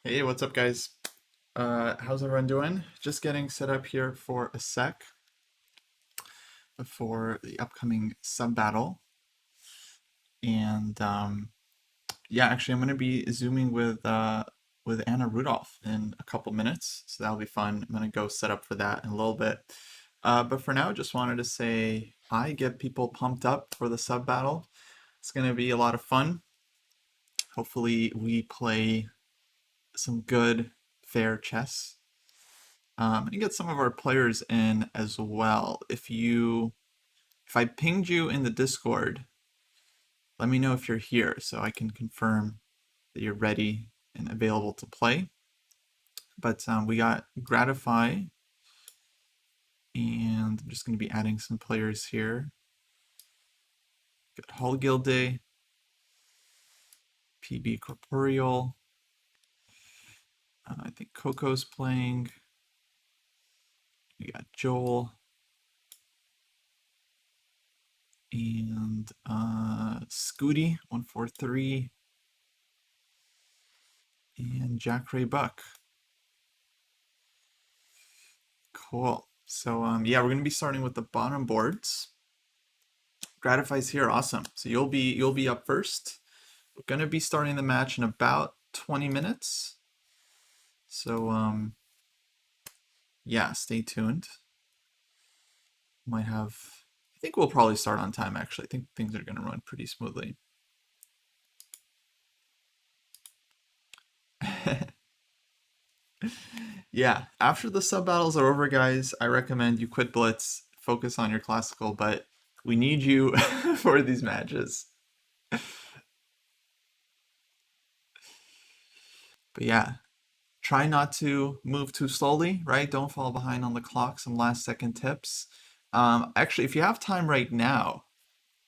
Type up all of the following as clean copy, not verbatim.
Hey, what's up, guys? How's everyone doing? Just getting set up here for a sec before the upcoming sub battle. And yeah, actually, I'm going to be zooming with Anna Rudolph in a couple minutes, so that'll be fun. I'm going to go set up for that in a little bit. But for now, just wanted to say hi, get people pumped up for the sub battle. It's going to be a lot of fun. Hopefully, we play some good, fair chess. And get some of our players in as well. If I pinged you in the Discord, let me know if you're here so I can confirm that you're ready and available to play. But we got Gratify, and I'm just going to be adding some players here. Got Hallgilde, PB Corporeal. I think Coco's playing. We got Joel. And Scooty143. And Jack Ray Buck. Cool. So yeah, we're gonna be starting with the bottom boards. Gratify's here, awesome. So you'll be up first. We're gonna be starting the match in about 20 minutes. So yeah, stay tuned. Might have I think we'll probably start on time actually. I think things are gonna run pretty smoothly. Yeah, after the sub battles are over, guys, I recommend you quit Blitz, focus on your classical, but we need you for these matches. But yeah, try not to move too slowly, right? Don't fall behind on the clock. Some last second tips. Actually, if you have time right now,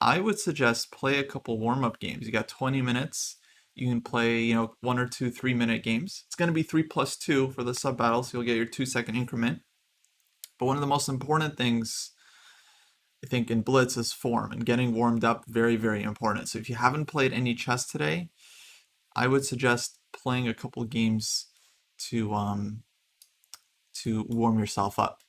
I would suggest play a couple warm up games. You got 20 minutes. You can play, 1 or 2 3-minute games. It's going to be 3+2 for the sub battle, so you'll get your 2-second increment. But one of the most important things I think in Blitz is form and getting warmed up. Very, very important. So if you haven't played any chess today, I would suggest playing a couple games to warm yourself up.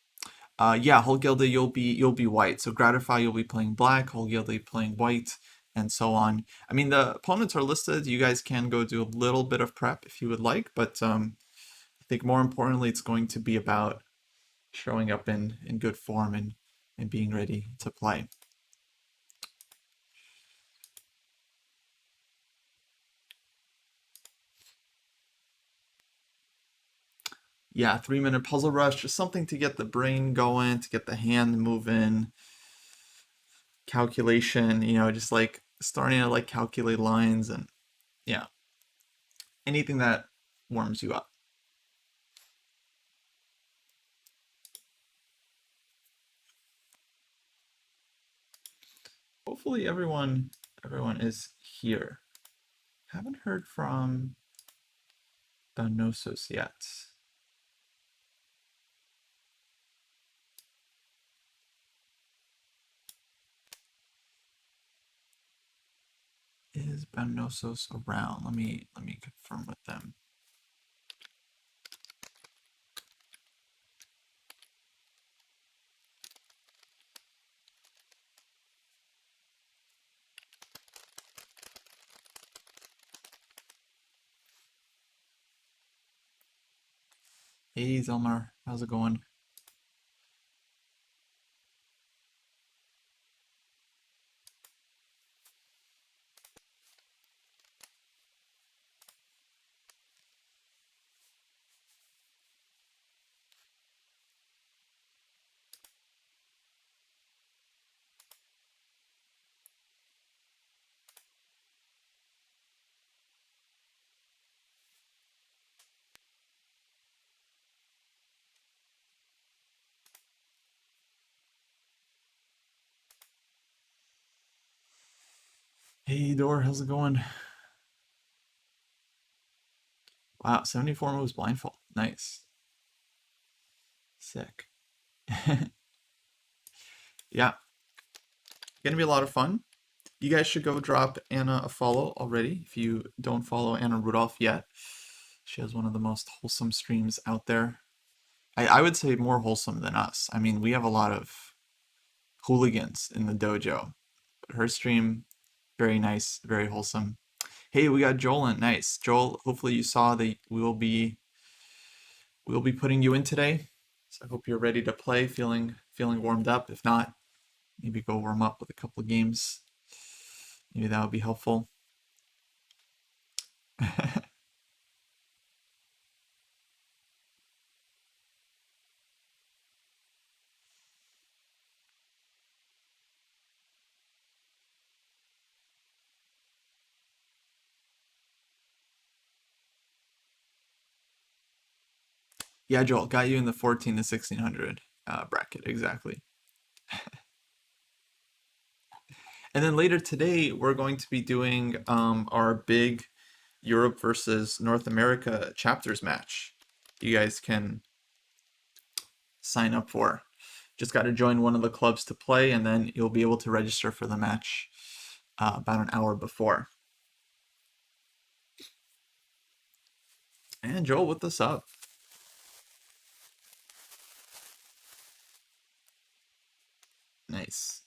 Yeah, Holgilde, you'll be white. So Gratify, you'll be playing black. Holgilde playing white, and so on. I mean, the opponents are listed. You guys can go do a little bit of prep if you would like, but I think more importantly, it's going to be about showing up in good form and being ready to play. Yeah, 3-minute puzzle rush, just something to get the brain going, to get the hand moving, calculation, just like starting to like calculate lines and yeah, anything that warms you up. Hopefully everyone is here. Haven't heard from Donosos yet. Is Donosos around? Let me confirm with them. Hey Zelmar, how's it going? Hey Dor, how's it going? Wow, 74 moves blindfold. Nice. Sick. Yeah, gonna be a lot of fun. You guys should go drop Anna a follow already if you don't follow Anna Rudolph yet. She has one of the most wholesome streams out there. I would say more wholesome than us. I mean, we have a lot of hooligans in the dojo, but her stream, very nice, very wholesome. Hey, we got Joel in. Nice. Joel, hopefully you saw that we'll be putting you in today. So I hope you're ready to play, feeling warmed up. If not, maybe go warm up with a couple of games. Maybe that would be helpful. Yeah, Joel, got you in the 14 to 1600 bracket, exactly. And then later today, we're going to be doing our big Europe versus North America chapters match. You guys can sign up for. Just got to join one of the clubs to play, and then you'll be able to register for the match about an hour before. And Joel, with us up. Nice.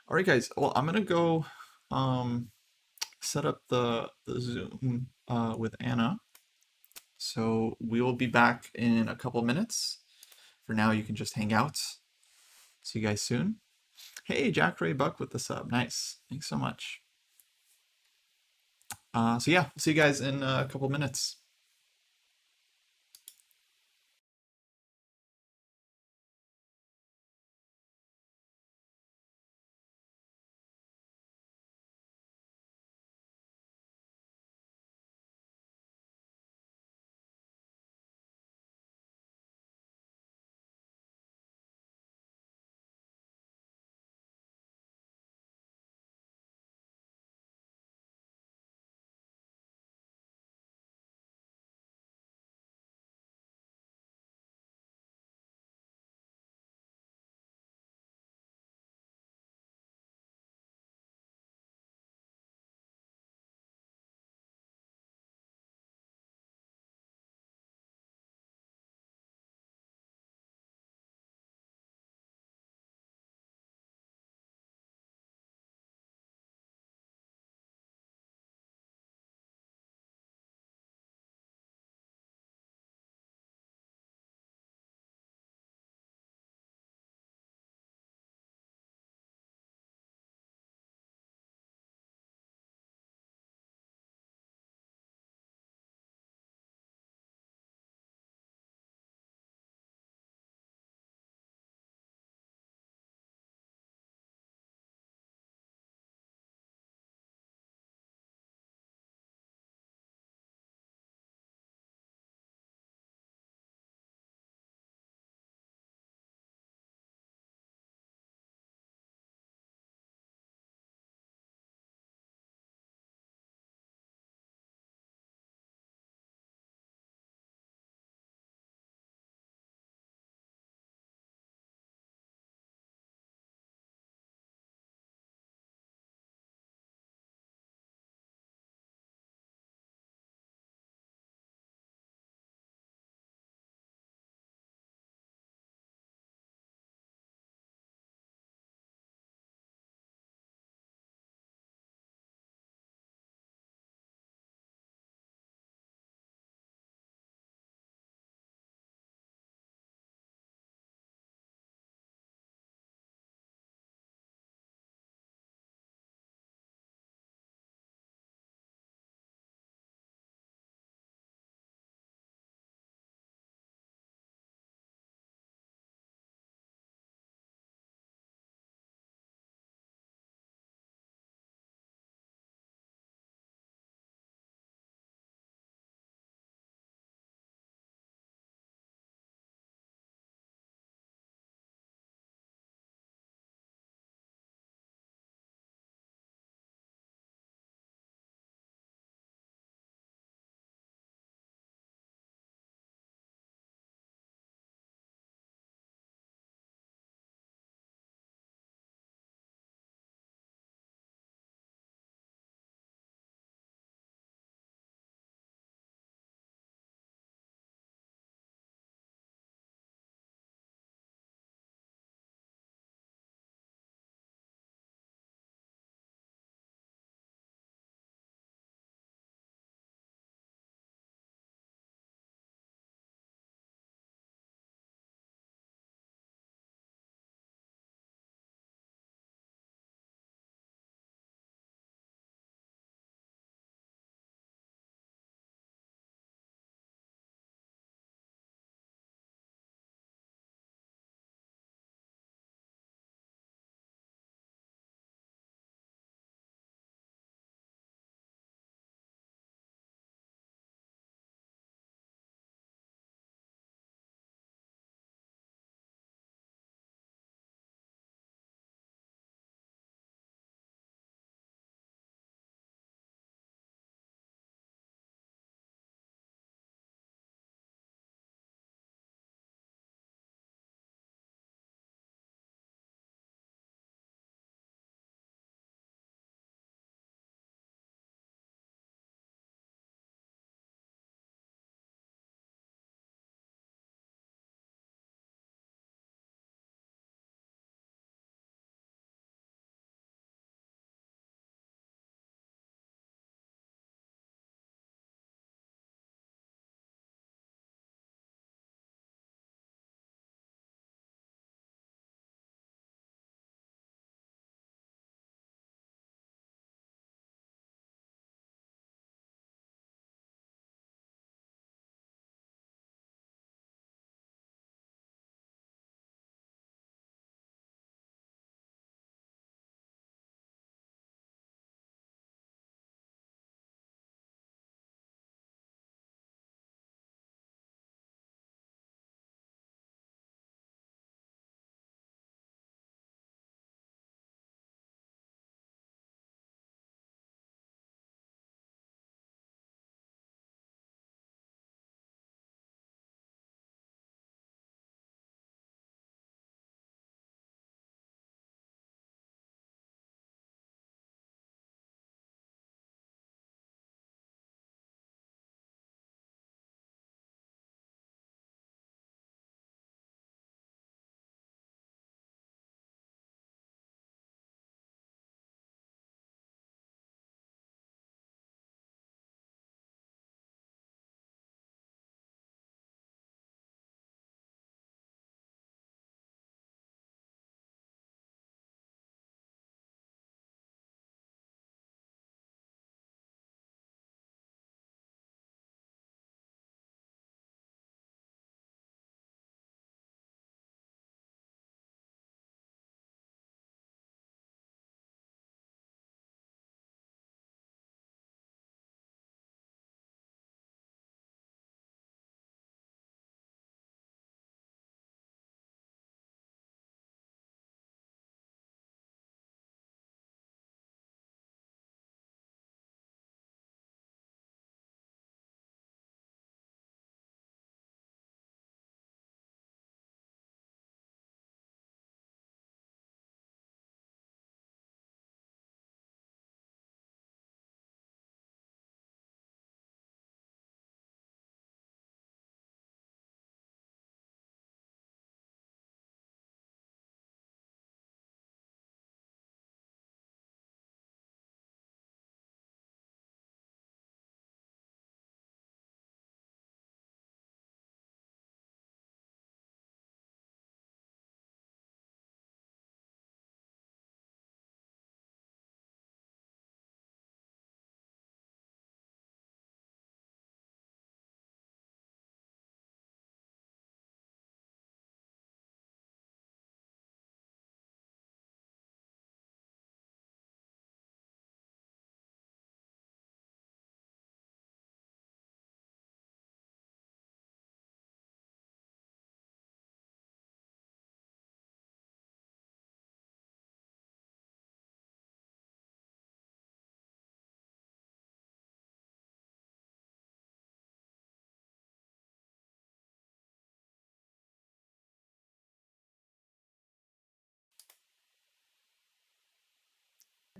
All right, guys. Well, I'm gonna go set up the Zoom with Anna. So we will be back in a couple minutes. For now, you can just hang out. See you guys soon. Hey, Jack Ray Buck with the sub. Nice. Thanks so much. So yeah, see you guys in a couple minutes.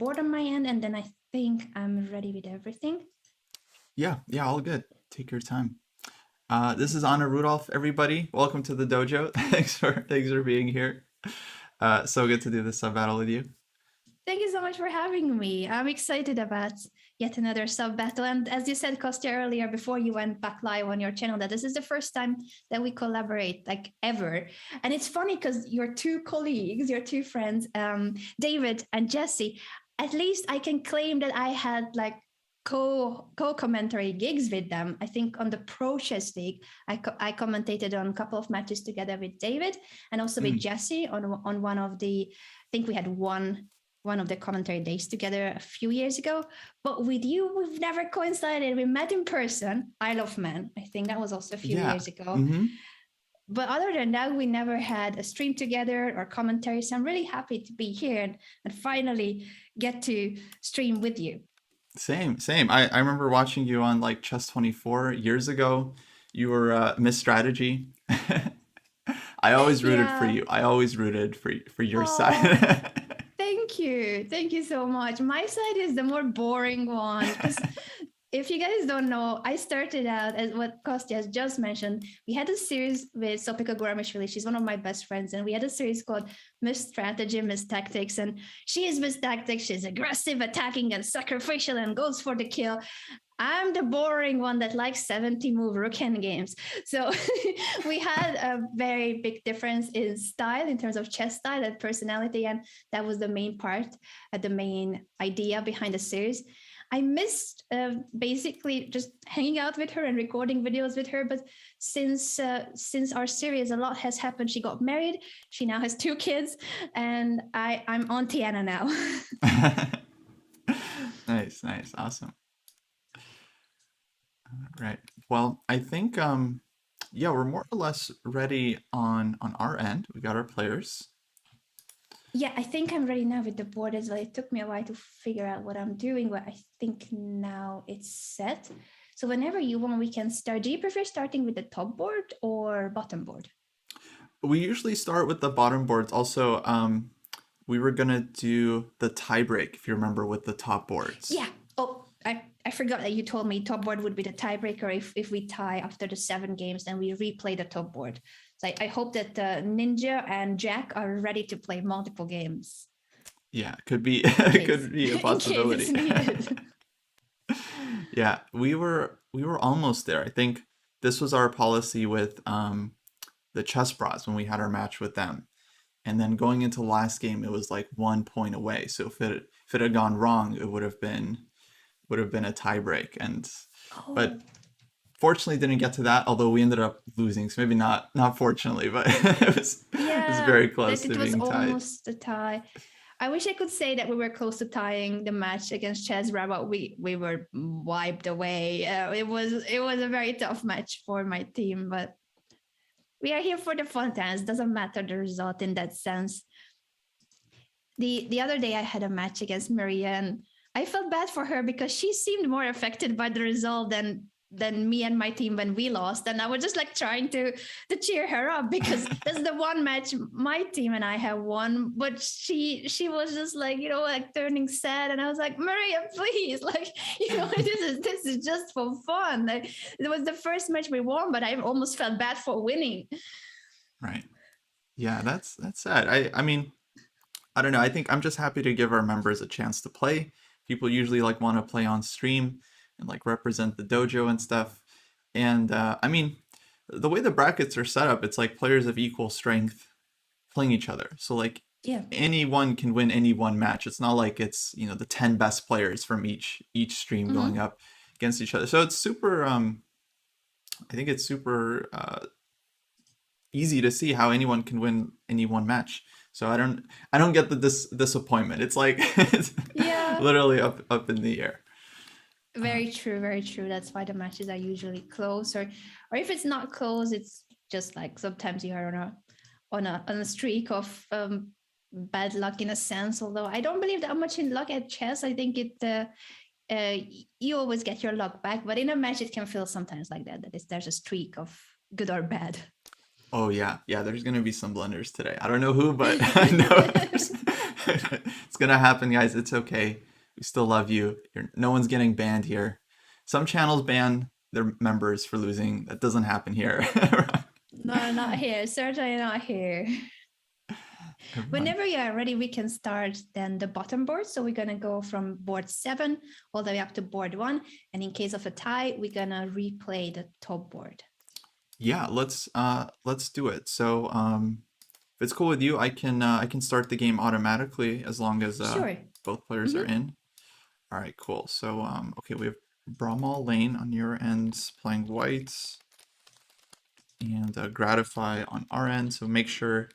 board on my end, and then I think I'm ready with everything. Yeah, all good. Take your time. This is Anna Rudolph, everybody. Welcome to the dojo. Thanks for being here. So good to do this sub battle with you. Thank you so much for having me. I'm excited about yet another sub battle. And as you said, Kostya, earlier, before you went back live on your channel, that this is the first time that we collaborate, like ever. And it's funny because your two colleagues, your two friends, David and Jesse, at least I can claim that I had like co-commentary gigs with them. I think on the Pro Chess League, I commentated on a couple of matches together with David and also with Jesse on one of the, I think we had one of the commentary days together a few years ago. But with you, we've never coincided. We met in person, Isle of Man. I think that was also a few years ago. But other than that, we never had a stream together or commentary. So I'm really happy to be here and finally get to stream with you. Same. I remember watching you on like Chess24 years ago. You were Miss Strategy. I always rooted for you. I always rooted for your side. Thank you so much. My side is the more boring one. If you guys don't know, I started out as what Kostya has just mentioned. We had a series with Sopika Guramishvili. She's one of my best friends. And we had a series called Miss Strategy, Miss Tactics. And she is Miss Tactics. She's aggressive, attacking, and sacrificial and goes for the kill. I'm the boring one that likes 70 move rook games. So we had a very big difference in style, in terms of chess style and personality. And that was the main part, the main idea behind the series. I missed basically just hanging out with her and recording videos with her. But since our series, a lot has happened. She got married. She now has 2 kids. And I'm Auntie Anna now. Nice. Awesome. Right. Well, I think we're more or less ready on our end. We got our players. Yeah, I think I'm ready now with the board as well. It took me a while to figure out what I'm doing, but I think now it's set. So whenever you want, we can start. Do you prefer starting with the top board or bottom board? We usually start with the bottom boards. Also, we were gonna do the tiebreak, if you remember, with the top boards. Yeah. Oh, I forgot that you told me top board would be the tiebreaker if we tie after the 7 games, then we replay the top board. So I hope that Ninja and Jack are ready to play multiple games. Yeah, could be could be a possibility. In case it's needed. Yeah, we were almost there. I think this was our policy with the Chess Bras when we had our match with them. And then going into the last game, it was like 1 point away. So if it had gone wrong, it would have been a tiebreak. But fortunately didn't get to that, although we ended up losing. So maybe not fortunately, but it was very close to being tied. It was almost a tie. I wish I could say that we were close to tying the match against Chessbrah, but we were wiped away. It was a very tough match for my team, but we are here for the fun times. Doesn't matter the result in that sense. The other day I had a match against Maria, and I felt bad for her because she seemed more affected by the result than me and my team when we lost. And I was just like trying to cheer her up because that's the one match my team and I have won. But she was just like, like turning sad. And I was like, Maria, please, like, this is just for fun. Like, it was the first match we won, but I almost felt bad for winning. Right. Yeah, that's sad. I mean, I don't know. I think I'm just happy to give our members a chance to play. People usually like want to play on stream and like represent the dojo and stuff. And I mean, the way the brackets are set up, it's like players of equal strength playing each other. So like anyone can win any one match. It's not like it's, the 10 best players from each stream going up against each other. So it's super I think it's super easy to see how anyone can win any one match. So I don't get the disappointment. It's like it's literally up in the air. Very true. That's why the matches are usually close, or if it's not close, it's just like sometimes you are on a streak of bad luck in a sense. Although I don't believe that much in luck at chess. I think you always get your luck back, but in a match it can feel sometimes like that. There's a streak of good or bad. Oh yeah, yeah. There's gonna be some blunders today. I don't know who, but I know it's gonna happen, guys. It's okay. We still love you. No one's getting banned here. Some channels ban their members for losing. That doesn't happen here. No, not here. Certainly not here. Everyone. Whenever you are ready, we can start then the bottom board. So we're gonna go from board 7 all the way up to board 1. And in case of a tie, we're gonna replay the top board. Yeah, let's do it. So if it's cool with you, I can start the game automatically as long as Sure. both players are in. All right, cool. So okay, we have Bramal Lane on your end playing white, and Gratify on our end. So make sure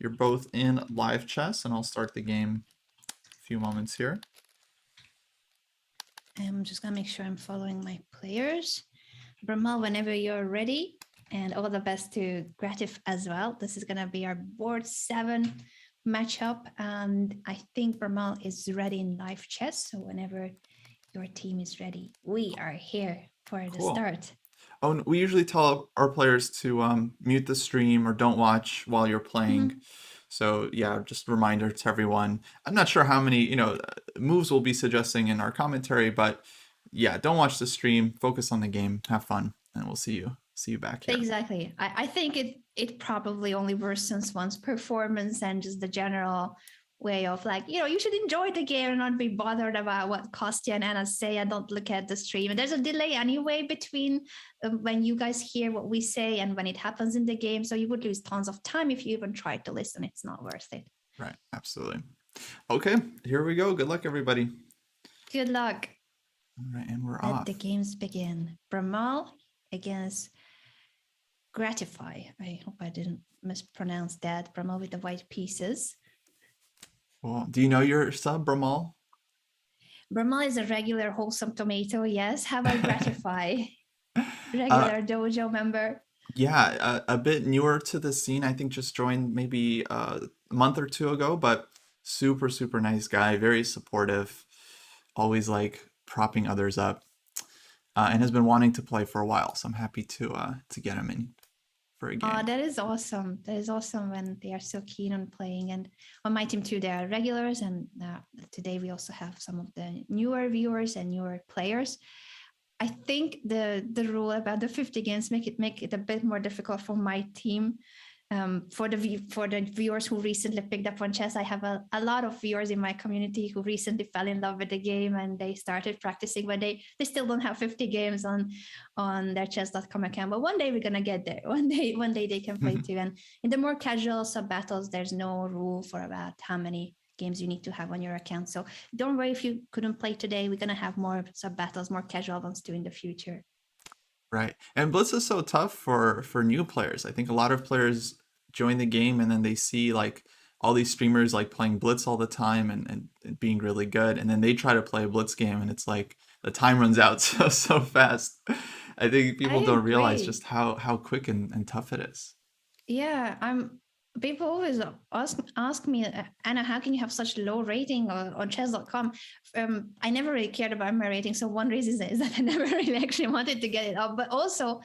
you're both in live chess, and I'll start the game a few moments here. I'm just gonna make sure I'm following my players. Bramal, whenever you're ready, and all the best to Gratif as well. This is gonna be our board 7 matchup, and I think Bramal is ready in live chess. So whenever your team is ready, we are here for the Cool. start. Oh, and we usually tell our players to mute the stream or don't watch while you're playing. So yeah, just a reminder to everyone. I'm not sure how many, moves we'll be suggesting in our commentary, but yeah, don't watch the stream. Focus on the game. Have fun, and we'll see you back here. Exactly. I think it probably only worsens one's performance and just the general way of like, you should enjoy the game and not be bothered about what Kostya and Anna say and don't look at the stream. And there's a delay anyway between when you guys hear what we say and when it happens in the game. So you would lose tons of time if you even tried to listen. It's not worth it. Right. Absolutely. Okay, here we go. Good luck, everybody. Good luck. All right, and we're Let off. the games begin. Bramal against Gratify. I hope I didn't mispronounce that. Bramal with the white pieces. Well, do you know your sub, Bramal? Bramal is a regular wholesome tomato, yes. How about Gratify? Regular dojo member. Yeah, a bit newer to the scene. I think just joined maybe a month or two ago, but super, super nice guy, very supportive, always like propping others up, and has been wanting to play for a while. So I'm happy to get him in for a game. That is awesome. That is awesome when they are so keen on playing. And on my team too, there are regulars, and today we also have some of the newer viewers and newer players. I think the rule about the 50 games make it a bit more difficult for my team. For the viewers who recently picked up on chess, I have a lot of viewers in my community who recently fell in love with the game and they started practicing, but they still don't have 50 games on their chess.com account. But one day we're gonna get there. One day they can play too. And in the more casual sub battles, there's no rule for about how many games you need to have on your account. So don't worry if you couldn't play today. We're gonna have more sub battles, more casual ones too in the future. Right. And Blitz is so tough for new players. I think a lot of players join the game and then they see like all these streamers like playing Blitz all the time and being really good, and then they try to play a Blitz game and it's like the time runs out so fast. I think people don't realize just how quick and tough it is. Yeah, people always ask me, Anna, how can you have such low rating on chess.com? I never really cared about my rating. So one reason is that I never really actually wanted to get it up, but also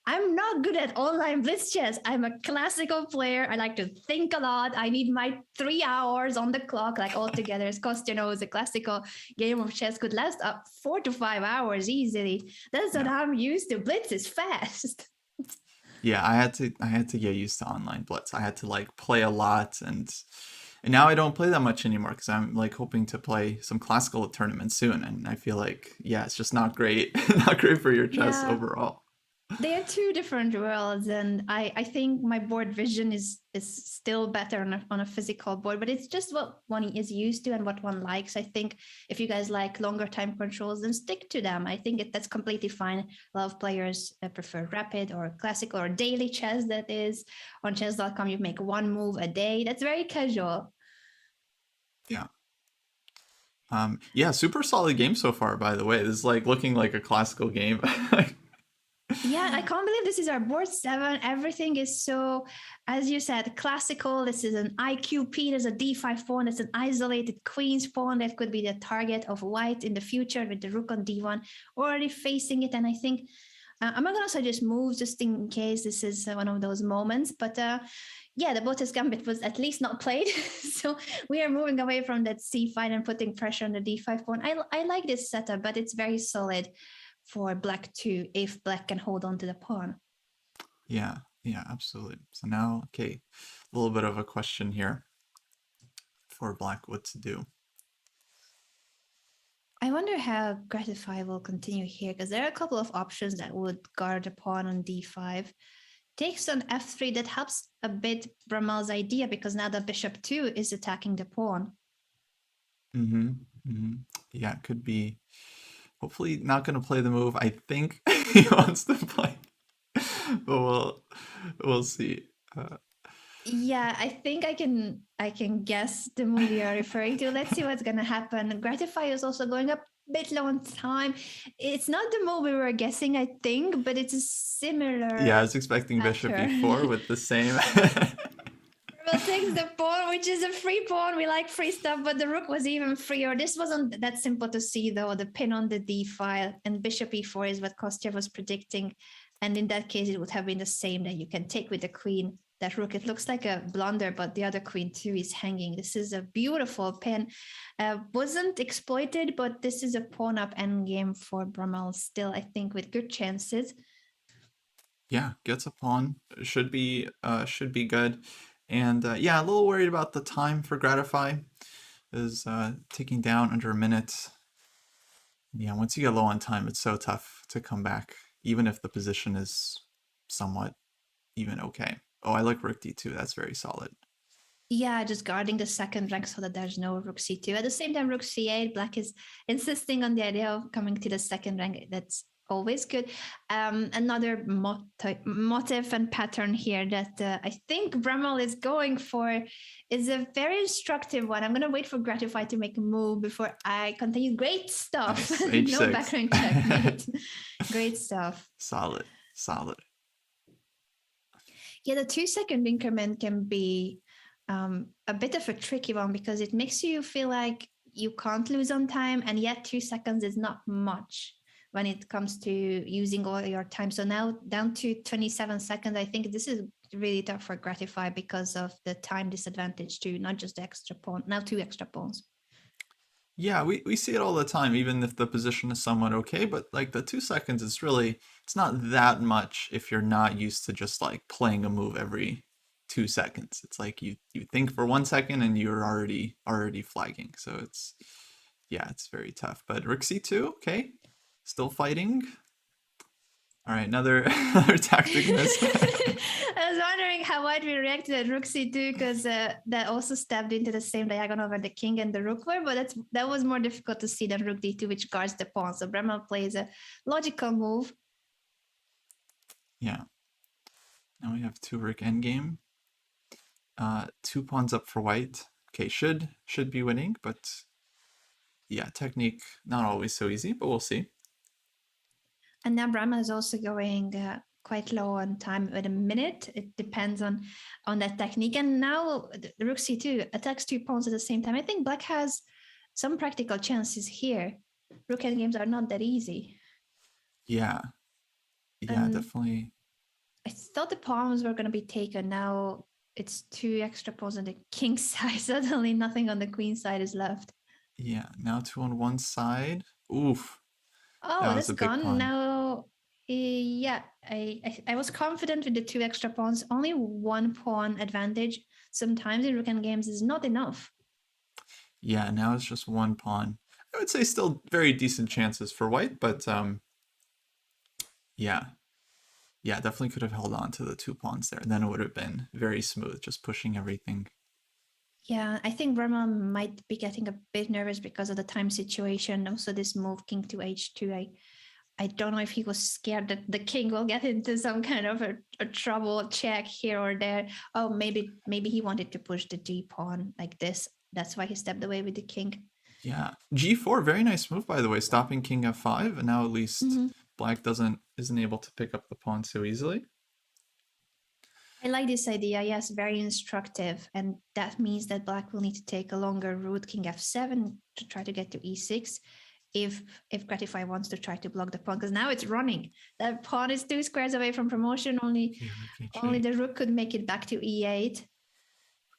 I'm not good at online blitz chess. I'm a classical player. I like to think a lot. I need my 3 hours on the clock, like altogether. As Kostya knows, a classical game of chess could last up 4 to 5 hours easily. That's what I'm used to. Blitz is fast. Yeah, I had to get used to online Blitz. I had to like play a lot, and now I don't play that much anymore because I'm like hoping to play some classical tournaments soon, and I feel like it's just not great, not great for your chess overall. They are two different worlds, and I think my board vision is still better on a physical board, but it's just what one is used to and what one likes. I think if you guys like longer time controls, then stick to them. I think that's completely fine. A lot of players prefer rapid or classical or daily chess. That is, on chess.com, you make one move a day. That's very casual. Yeah. Yeah, super solid game so far, by the way. This is like looking like a classical game. Yeah, I can't believe this is our board 7. Everything is so, as you said, classical. This is an IQP. There's a D5 pawn. It's an isolated queen's pawn that could be the target of white in the future with the rook on D1 already facing it. And I think I'm not gonna suggest moves just in case this is one of those moments, but yeah, the Botas Gambit was at least not played. So we are moving away from that c5 and putting pressure on the d5 pawn. I like this setup, but it's very solid for black too, if black can hold on to the pawn. Yeah, yeah, absolutely. So now, okay, a little bit of a question here for black, what to do. I wonder how Gratify will continue here, because there are a couple of options that would guard the pawn on d5. Takes on f3, that helps a bit Bramall's idea, because now the bishop 2 is attacking the pawn. Yeah, it could be. Hopefully not going to play the move I think he wants to play. But we'll see. Yeah, I think I can guess the move you're referring to. Let's see what's gonna happen. Gratify is also going a bit low on time. It's not the move we were guessing, I think, but it's a similar. Yeah, I was expecting bishop e4 with the same. Well, takes the pawn, which is a free pawn. We like free stuff, but the rook was even freer. This wasn't that simple to see, though. The pin on the d file and bishop e4 is what Kostya was predicting. And in that case, it would have been the same, that you can take with the queen that rook. It looks like a blunder, but the other queen too is hanging. This is a beautiful pin. Wasn't exploited, but this is a pawn up endgame for Bramall still, I think, with good chances. Yeah, gets a pawn. Should be good. And yeah, a little worried about the time for Gratify. Is ticking down under a minute. Yeah, once you get low on time, it's so tough to come back, even if the position is somewhat even okay. Oh, I like rook d2. That's very solid. Yeah, just guarding the second rank so that there's no rook c2. At the same time, rook c8, black is insisting on the idea of coming to the second rank. That's always good. Another motif and pattern here that I think Bramall is going for is a very instructive one. I'm going to wait for Gratify to make a move before I continue. Great stuff. Nice. No background checkmate. Great stuff. Solid. Yeah, the 2-second increment can be a bit of a tricky one, because it makes you feel like you can't lose on time, and yet 2 seconds is not much when it comes to using all your time. So now down to 27 seconds, I think this is really tough for Gratify because of the time disadvantage too, not just the extra pawn, now 2 extra pawns. Yeah, we see it all the time, even if the position is somewhat okay, but like the 2 seconds is really, it's not that much if you're not used to just like playing a move every 2 seconds. It's like you think for 1 second and you're already flagging. So it's, yeah, it's very tough. But rook c2, okay, still fighting. All right, another tactic miss. I was wondering how might we react to that rook c2, because that also stabbed into the same diagonal where the king and the rook were, but that was more difficult to see than rook d2, which guards the pawn. So Bramall plays a logical move. Yeah. Now we have 2 rook endgame. 2 pawns up for white. Okay, should be winning, but yeah, technique not always so easy, but we'll see. And now Bramall is also going quite low on time with a minute. It depends on that technique. And now the rook c2 attacks 2 pawns at the same time. I think black has some practical chances here. Rook endgames are not that easy. Yeah, definitely. I thought the pawns were going to be taken. Now it's 2 extra pawns on the king side. Suddenly nothing on the queen side is left. Yeah, now 2 on one side. Oof. Oh, that's gone. Now, yeah, I was confident with the 2 extra pawns. Only 1 pawn advantage sometimes in rook endgames is not enough. Yeah, now it's just 1 pawn. I would say still very decent chances for white, but yeah, definitely could have held on to the 2 pawns there. Then it would have been very smooth, just pushing everything. Yeah, I think Bramall might be getting a bit nervous because of the time situation. Also, this move, king to h2, I don't know if he was scared that the king will get into some kind of a trouble check here or there. Oh, maybe he wanted to push the g pawn like this. That's why he stepped away with the king. Yeah, g4, very nice move, by the way, stopping king f5, and now at least black isn't able to pick up the pawn so easily. I like this idea. Yes, very instructive. And that means that black will need to take a longer route, king f7, to try to get to e6. if Gratify wants to try to block the pawn, because now it's running. That pawn is 2 squares away from promotion. Only the rook could make it back to e8.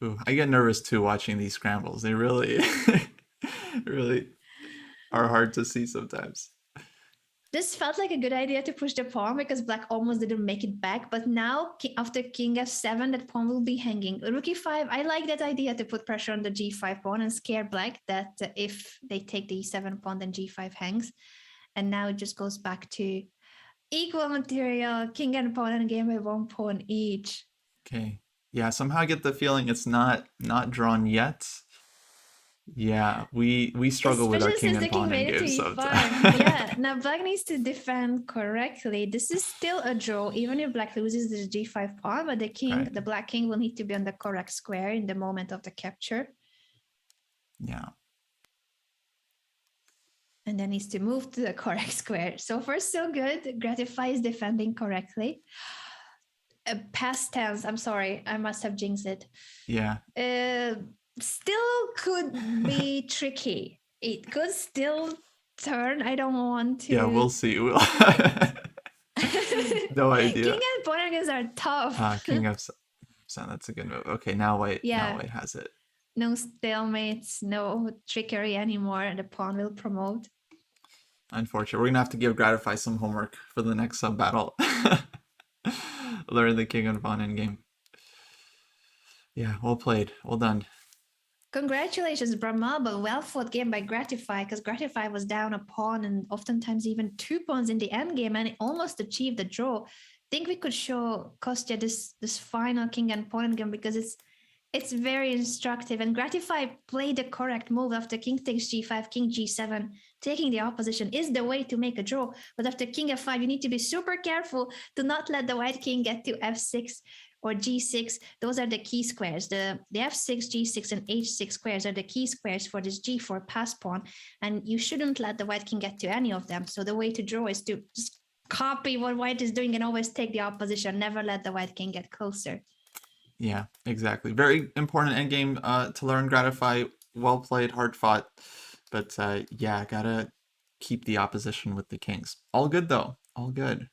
Ooh, I get nervous too watching these scrambles. They really, really are hard to see sometimes. This felt like a good idea to push the pawn because black almost didn't make it back. But now, after king f7, that pawn will be hanging. Rook e5, I like that idea to put pressure on the g5 pawn and scare black that if they take the e7 pawn, then g5 hangs. And now it just goes back to equal material, king and pawn, and game by 1 pawn each. Okay. Yeah, somehow I get the feeling it's not drawn yet. Yeah, we struggle with our king and pawn in games sometimes. Yeah, now black needs to defend correctly. This is still a draw, even if black loses the g5 pawn, but the king, Right. the black king, will need to be on the correct square in the moment of the capture. Yeah. And then needs to move to the correct square. So far, so good. Gratify is defending correctly. Past tense, I'm sorry, I must have jinxed it. Yeah. Still could be tricky. It could still turn. I don't want to. Yeah, we'll see. No idea. King and pawn against are tough. King f7. That's a good move. Okay, now white. Yeah. Now white has it. No stalemates, no trickery anymore. The pawn will promote. Unfortunately, we're gonna have to give Gratify some homework for the next sub battle. Learn the king and pawn in game. Yeah, well played. Well done. Congratulations, Brahma, but well fought game by Gratify, because Gratify was down a pawn and oftentimes even 2 pawns in the endgame, and it almost achieved the draw. I think we could show Kostya this final king and pawn game because it's very instructive, and Gratify played the correct move. After king takes g5, king g7, taking the opposition is the way to make a draw. But after king f5, you need to be super careful to not let the white king get to f6 or g6. Those are the key squares. The f6, g6, and h6 squares are the key squares for this g4 pass pawn, and you shouldn't let the white king get to any of them. So the way to draw is to just copy what white is doing and always take the opposition. Never let the white king get closer. Yeah, exactly. Very important endgame to learn. Gratify. Well played, hard fought. But yeah, gotta keep the opposition with the kings. All good though. All good.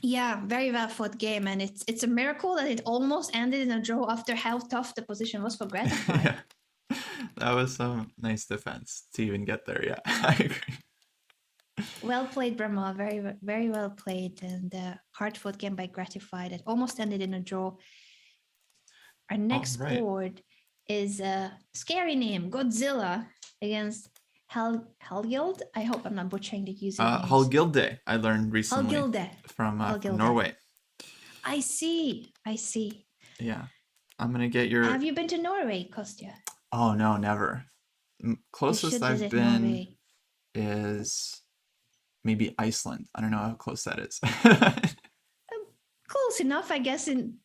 Yeah, very well fought game, and it's a miracle that it almost ended in a draw after how tough the position was for Gratify. Yeah. That was some nice defense to even get there. Yeah, I agree. Well played, Brahma. Very, very well played, and hard fought game by Gratify that almost ended in a draw. Our next board is a scary name, Godzilla, against Helgild. I hope I'm not butchering the username. Helgilde, I learned recently from Norway. I see. Yeah. I'm going to get your... Have you been to Norway, Kostya? Oh, no, never. Closest I've been Norway. Is maybe Iceland. I don't know how close that is. Close enough, I guess, in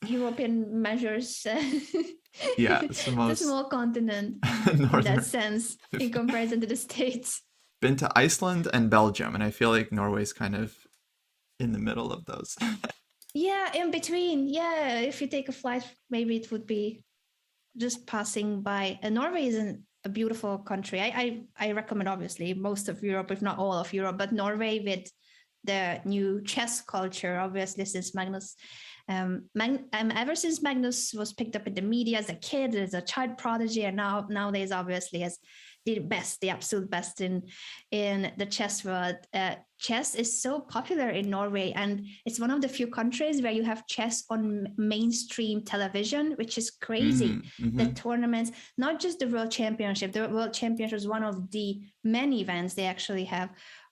European measures. Yeah, it's the small continent in that sense in comparison to the States. Been to Iceland and Belgium, and I feel like Norway's kind of in the middle of those. Yeah, in between. Yeah, if you take a flight, maybe it would be just passing by. And Norway is a beautiful country. I recommend, obviously, most of Europe, if not all of Europe, but Norway with the new chess culture, obviously, since Magnus. Ever since Magnus was picked up in the media as a kid, as a child prodigy, and nowadays, obviously, as the absolute best in the chess world. Chess is so popular in Norway, and it's one of the few countries where you have chess on mainstream television, which is crazy. Mm-hmm. The tournaments, not just the World Championship. The World Championship is one of the many events they actually have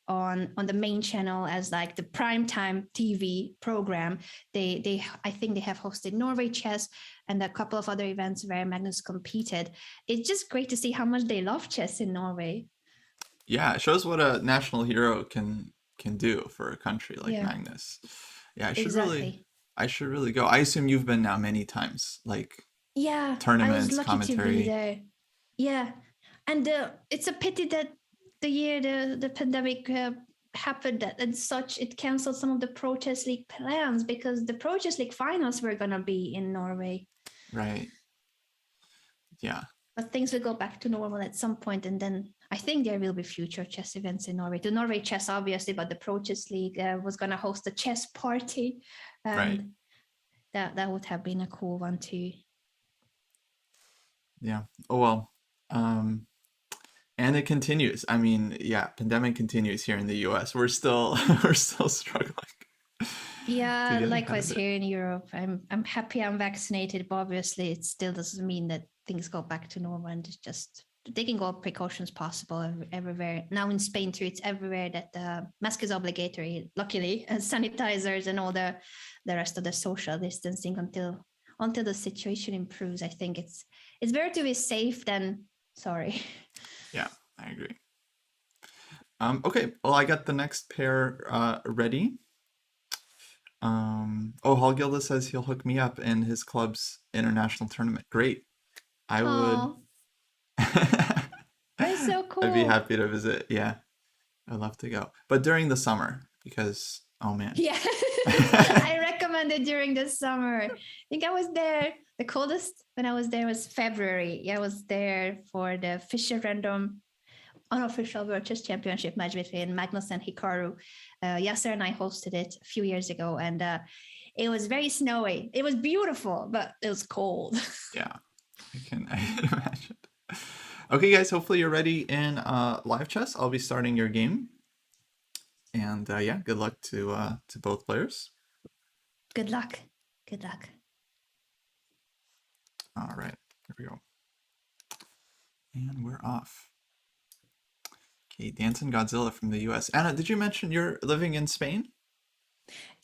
on the main channel as like the primetime TV program. I think they have hosted Norway Chess and a couple of other events where Magnus competed. It's just great to see how much they love chess in Norway. Yeah, it shows what a national hero can do for a country like Magnus. Yeah, I should really go. I assume you've been now many times, like tournaments, I was lucky commentary. To be there. Yeah, and it's a pity that the year the pandemic happened and such, it canceled some of the Pro Chess League plans because the Pro Chess League finals were gonna be in Norway. Right. Yeah. But things will go back to normal at some point, and then I think there will be future chess events in Norway. The Norway Chess, obviously, but the Pro Chess League was going to host a chess party, Right. and that would have been a cool one too. Yeah. Oh well. And it continues. I mean, yeah, pandemic continues here in the US. We're still we're still struggling to Yeah, get ahead likewise of it. here in Europe. I'm happy I'm vaccinated, but obviously it still doesn't mean that things go back to normal, and it's just taking all precautions possible everywhere. Now in Spain too, it's everywhere that the mask is obligatory, luckily, and sanitizers and all the rest of the social distancing until the situation improves. I think it's better to be safe than sorry. Yeah, I agree. Okay, well, I got the next pair ready. Oh, Hallgilda says he'll hook me up in his club's international tournament. Great. I would. Oh, that's so I'd be cool. happy to visit. Yeah, I'd love to go. But during the summer, because, oh man. Yeah, I recommend it during the summer. I think I was there. The coldest when I was there was February. Yeah, I was there for the Fischer Random unofficial World Chess Championship match between Magnus and Hikaru. Yasser and I hosted it a few years ago, and it was very snowy. It was beautiful, but it was cold. Yeah, I can imagine. Okay, guys, hopefully you're ready in live chess. I'll be starting your game. And yeah, good luck to both players. Good luck. Good luck. All right, here we go. And we're off. Okay, Dancing Godzilla from the US. Anna, did you mention you're living in Spain?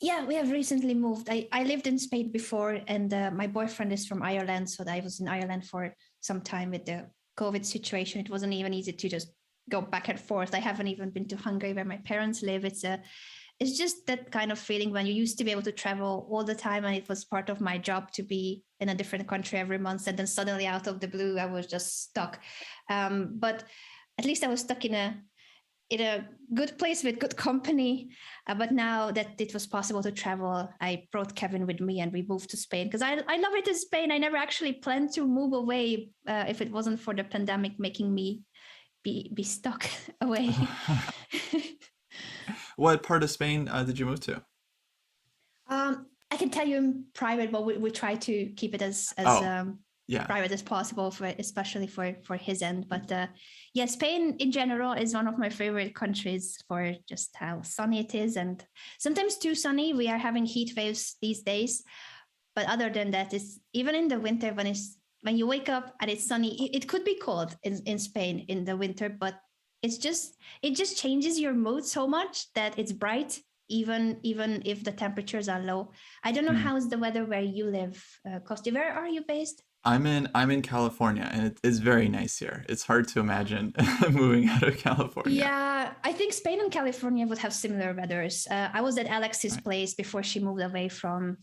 Yeah, we have recently moved. I lived in Spain before, and my boyfriend is from Ireland, so I was in Ireland for some time with the COVID situation. It wasn't even easy to just go back and forth. I haven't even been to Hungary where my parents live. It's just that kind of feeling when you used to be able to travel all the time, and it was part of my job to be in a different country every month, and then suddenly out of the blue, I was just stuck. But at least I was stuck in a good place with good company. But now that it was possible to travel, I brought Kevin with me and we moved to Spain because I love it in Spain. I never actually planned to move away if it wasn't for the pandemic making me be stuck away. What part of Spain did you move to? I can tell you in private, but we try to keep it as Oh, yeah. private as possible for especially for his end. But yeah, Spain in general is one of my favorite countries for just how sunny it is, and sometimes too sunny. We are having heat waves these days, but other than that, it's even in the winter when you wake up and it's sunny. It could be cold in Spain in the winter, but it just changes your mood so much that it's bright even if the temperatures are low. I don't know Hmm. how's the weather where you live, Kosti. Where are you based? I'm in California and it's very nice here. It's hard to imagine moving out of California. Yeah, I think Spain and California would have similar weathers. I was at Alex's Right. place before she moved away from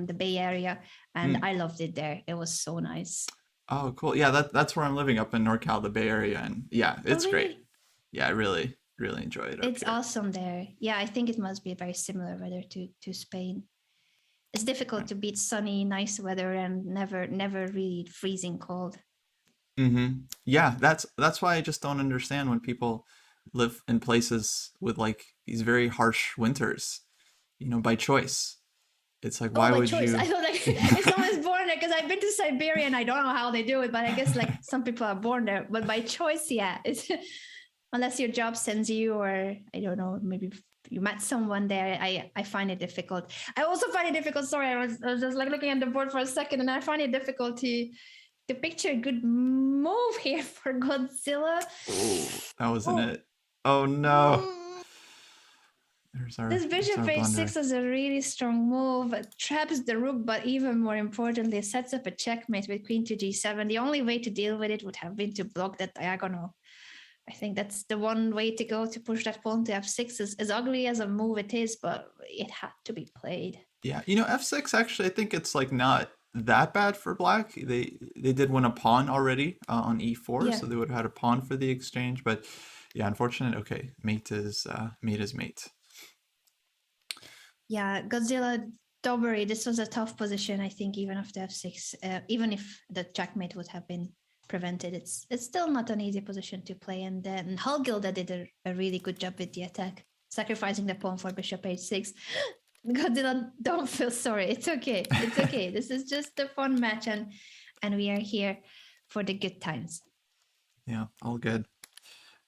the Bay Area, and Hmm. I loved it there. It was so nice. Oh, cool. Yeah, that's where I'm living up in NorCal, the Bay Area, and yeah, Oh, it's great. really? Yeah, I really, really enjoy it up It's here. awesome there. Yeah, I think it must be very similar weather to Spain. It's difficult Right. to beat sunny, nice weather and never really freezing cold. Yeah, that's why I just don't understand when people live in places with like these very harsh winters, by choice. It's like, Oh, why by would choice. I you? thought like if someone's born there, because I've been to Siberia and I don't know how they do it, but I guess like some people are born there. But by choice, yeah, it's unless your job sends you, or I don't know, maybe you met someone there. I find it difficult. I also find it difficult. Sorry, I was just like looking at the board for a second, and I find it difficult to picture a good move here for Godzilla. Oh, that wasn't Oh, it. Oh no. mm, There's this there's bishop our h6 blunder. is a really strong move. It traps the rook, but even more importantly, sets up a checkmate with queen to g7. The only way to deal with it would have been to block that diagonal. I think that's the one way to go to push that pawn to f6. As ugly as a move it is, but it had to be played. Yeah, f6 actually I think it's like not that bad for black. They did win a pawn already on e4, Yeah, so they would have had a pawn for the exchange, but yeah, unfortunate. Okay, mate is mate. yeah. Godzilla Dobbery. This was a tough position, I think, even after f6. Even if the checkmate would have been prevented. It's still not an easy position to play. And then Hallgilda did a really good job with the attack, sacrificing the pawn for bishop h6. Godzilla, don't feel sorry. It's okay. It's okay. This is just a fun match, and we are here for the good times. Yeah, all good.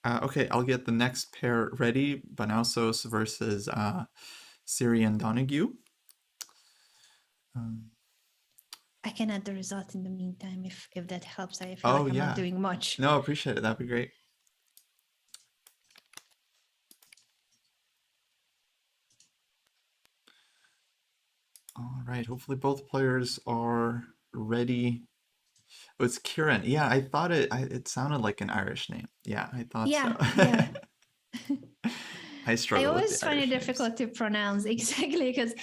Okay, I'll get the next pair ready. Banausos versus Syrian Donahue. I can add the result in the meantime if that helps. I feel like I'm not doing much. No, appreciate it. That'd be great. All right, hopefully both players are ready. Oh, it's Kieran. Yeah, I thought it sounded like an Irish name. Yeah, I thought so. Yeah. I struggle with always the find Irish it difficult to pronounce exactly because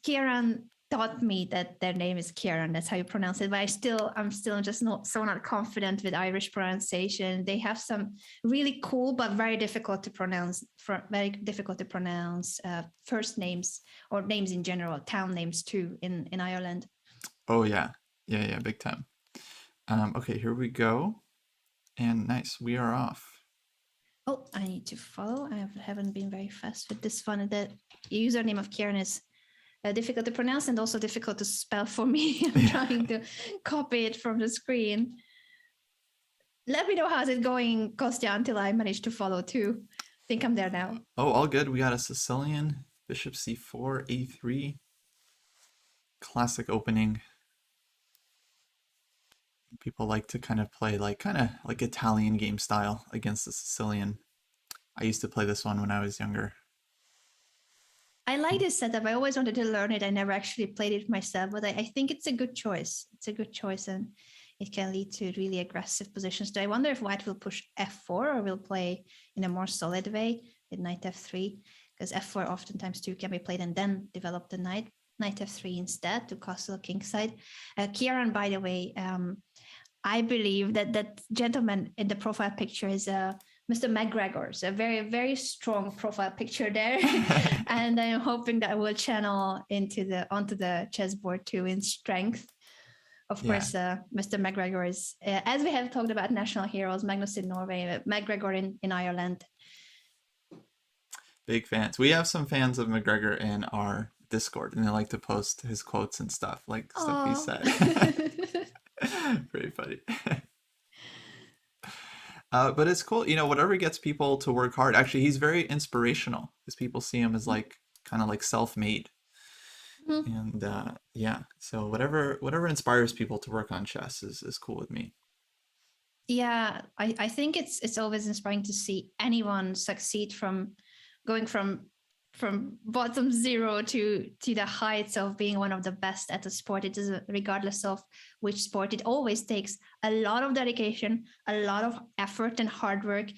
Kieran taught me that their name is Kieran. That's how you pronounce it. But I'm still just not confident with Irish pronunciation. They have some really cool but very difficult to pronounce. First names or names in general, town names too in Ireland. Oh yeah, big time. Okay, here we go, and nice, we are off. Oh, I need to follow. I haven't been very fast with this one. The username of Kieran is difficult to pronounce and also difficult to spell for me. I'm trying to copy it from the screen. Let me know how's it going, Kostya, until I manage to follow too. I think I'm there now. Oh, all good. We got a Sicilian, bishop c4, a3. Classic opening. People like to kind of play like Italian game style against the Sicilian. I used to play this one when I was younger. I like this setup. I always wanted to learn it. I never actually played it myself, but I think it's a good choice. It's a good choice, and it can lead to really aggressive positions. So I wonder if white will push f4 or will play in a more solid way with knight f3, because f4 oftentimes too can be played and then develop the knight f3 instead to castle kingside. Kieran, by the way, I believe that gentleman in the profile picture is Mr. McGregor. So a very, very strong profile picture there. And I'm hoping that will channel onto the chessboard too in strength. Of course, Mr. McGregor is, as we have talked about national heroes, Magnus in Norway, McGregor in Ireland. Big fans. We have some fans of McGregor in our Discord, and they like to post his quotes and stuff, like stuff he said. Pretty funny. But it's cool, whatever gets people to work hard. Actually, he's very inspirational because people see him as like kind of like self-made. And so whatever inspires people to work on chess is cool with me. Yeah, I think it's always inspiring to see anyone succeed from going from bottom zero to the heights of being one of the best at the sport. It is regardless of which sport. It always takes a lot of dedication, a lot of effort and hard work.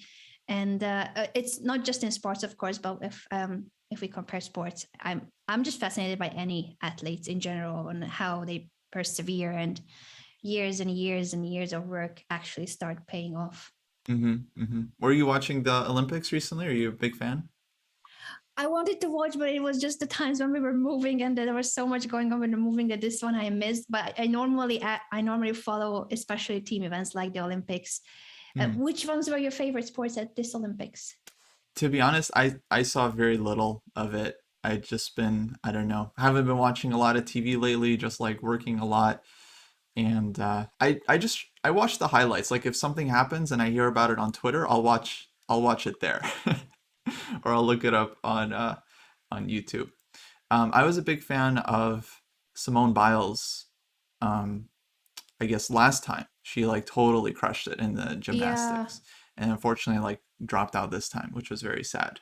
And it's not just in sports, of course, but if we compare sports, I'm just fascinated by any athletes in general and how they persevere and years and years and years of work actually start paying off. Were you watching the Olympics recently? Are you a big fan? I wanted to watch, but it was just the times when we were moving and there was so much going on with the moving that this one I missed. But I normally follow especially team events like the Olympics. Which ones were your favorite sports at this Olympics? To be honest, I saw very little of it. I haven't been watching a lot of TV lately, just like working a lot. And I watch the highlights. Like if something happens and I hear about it on Twitter, I'll watch it there. Or I'll look it up on YouTube. I was a big fan of Simone Biles. I guess last time she like totally crushed it in the gymnastics, and unfortunately like dropped out this time, which was very sad.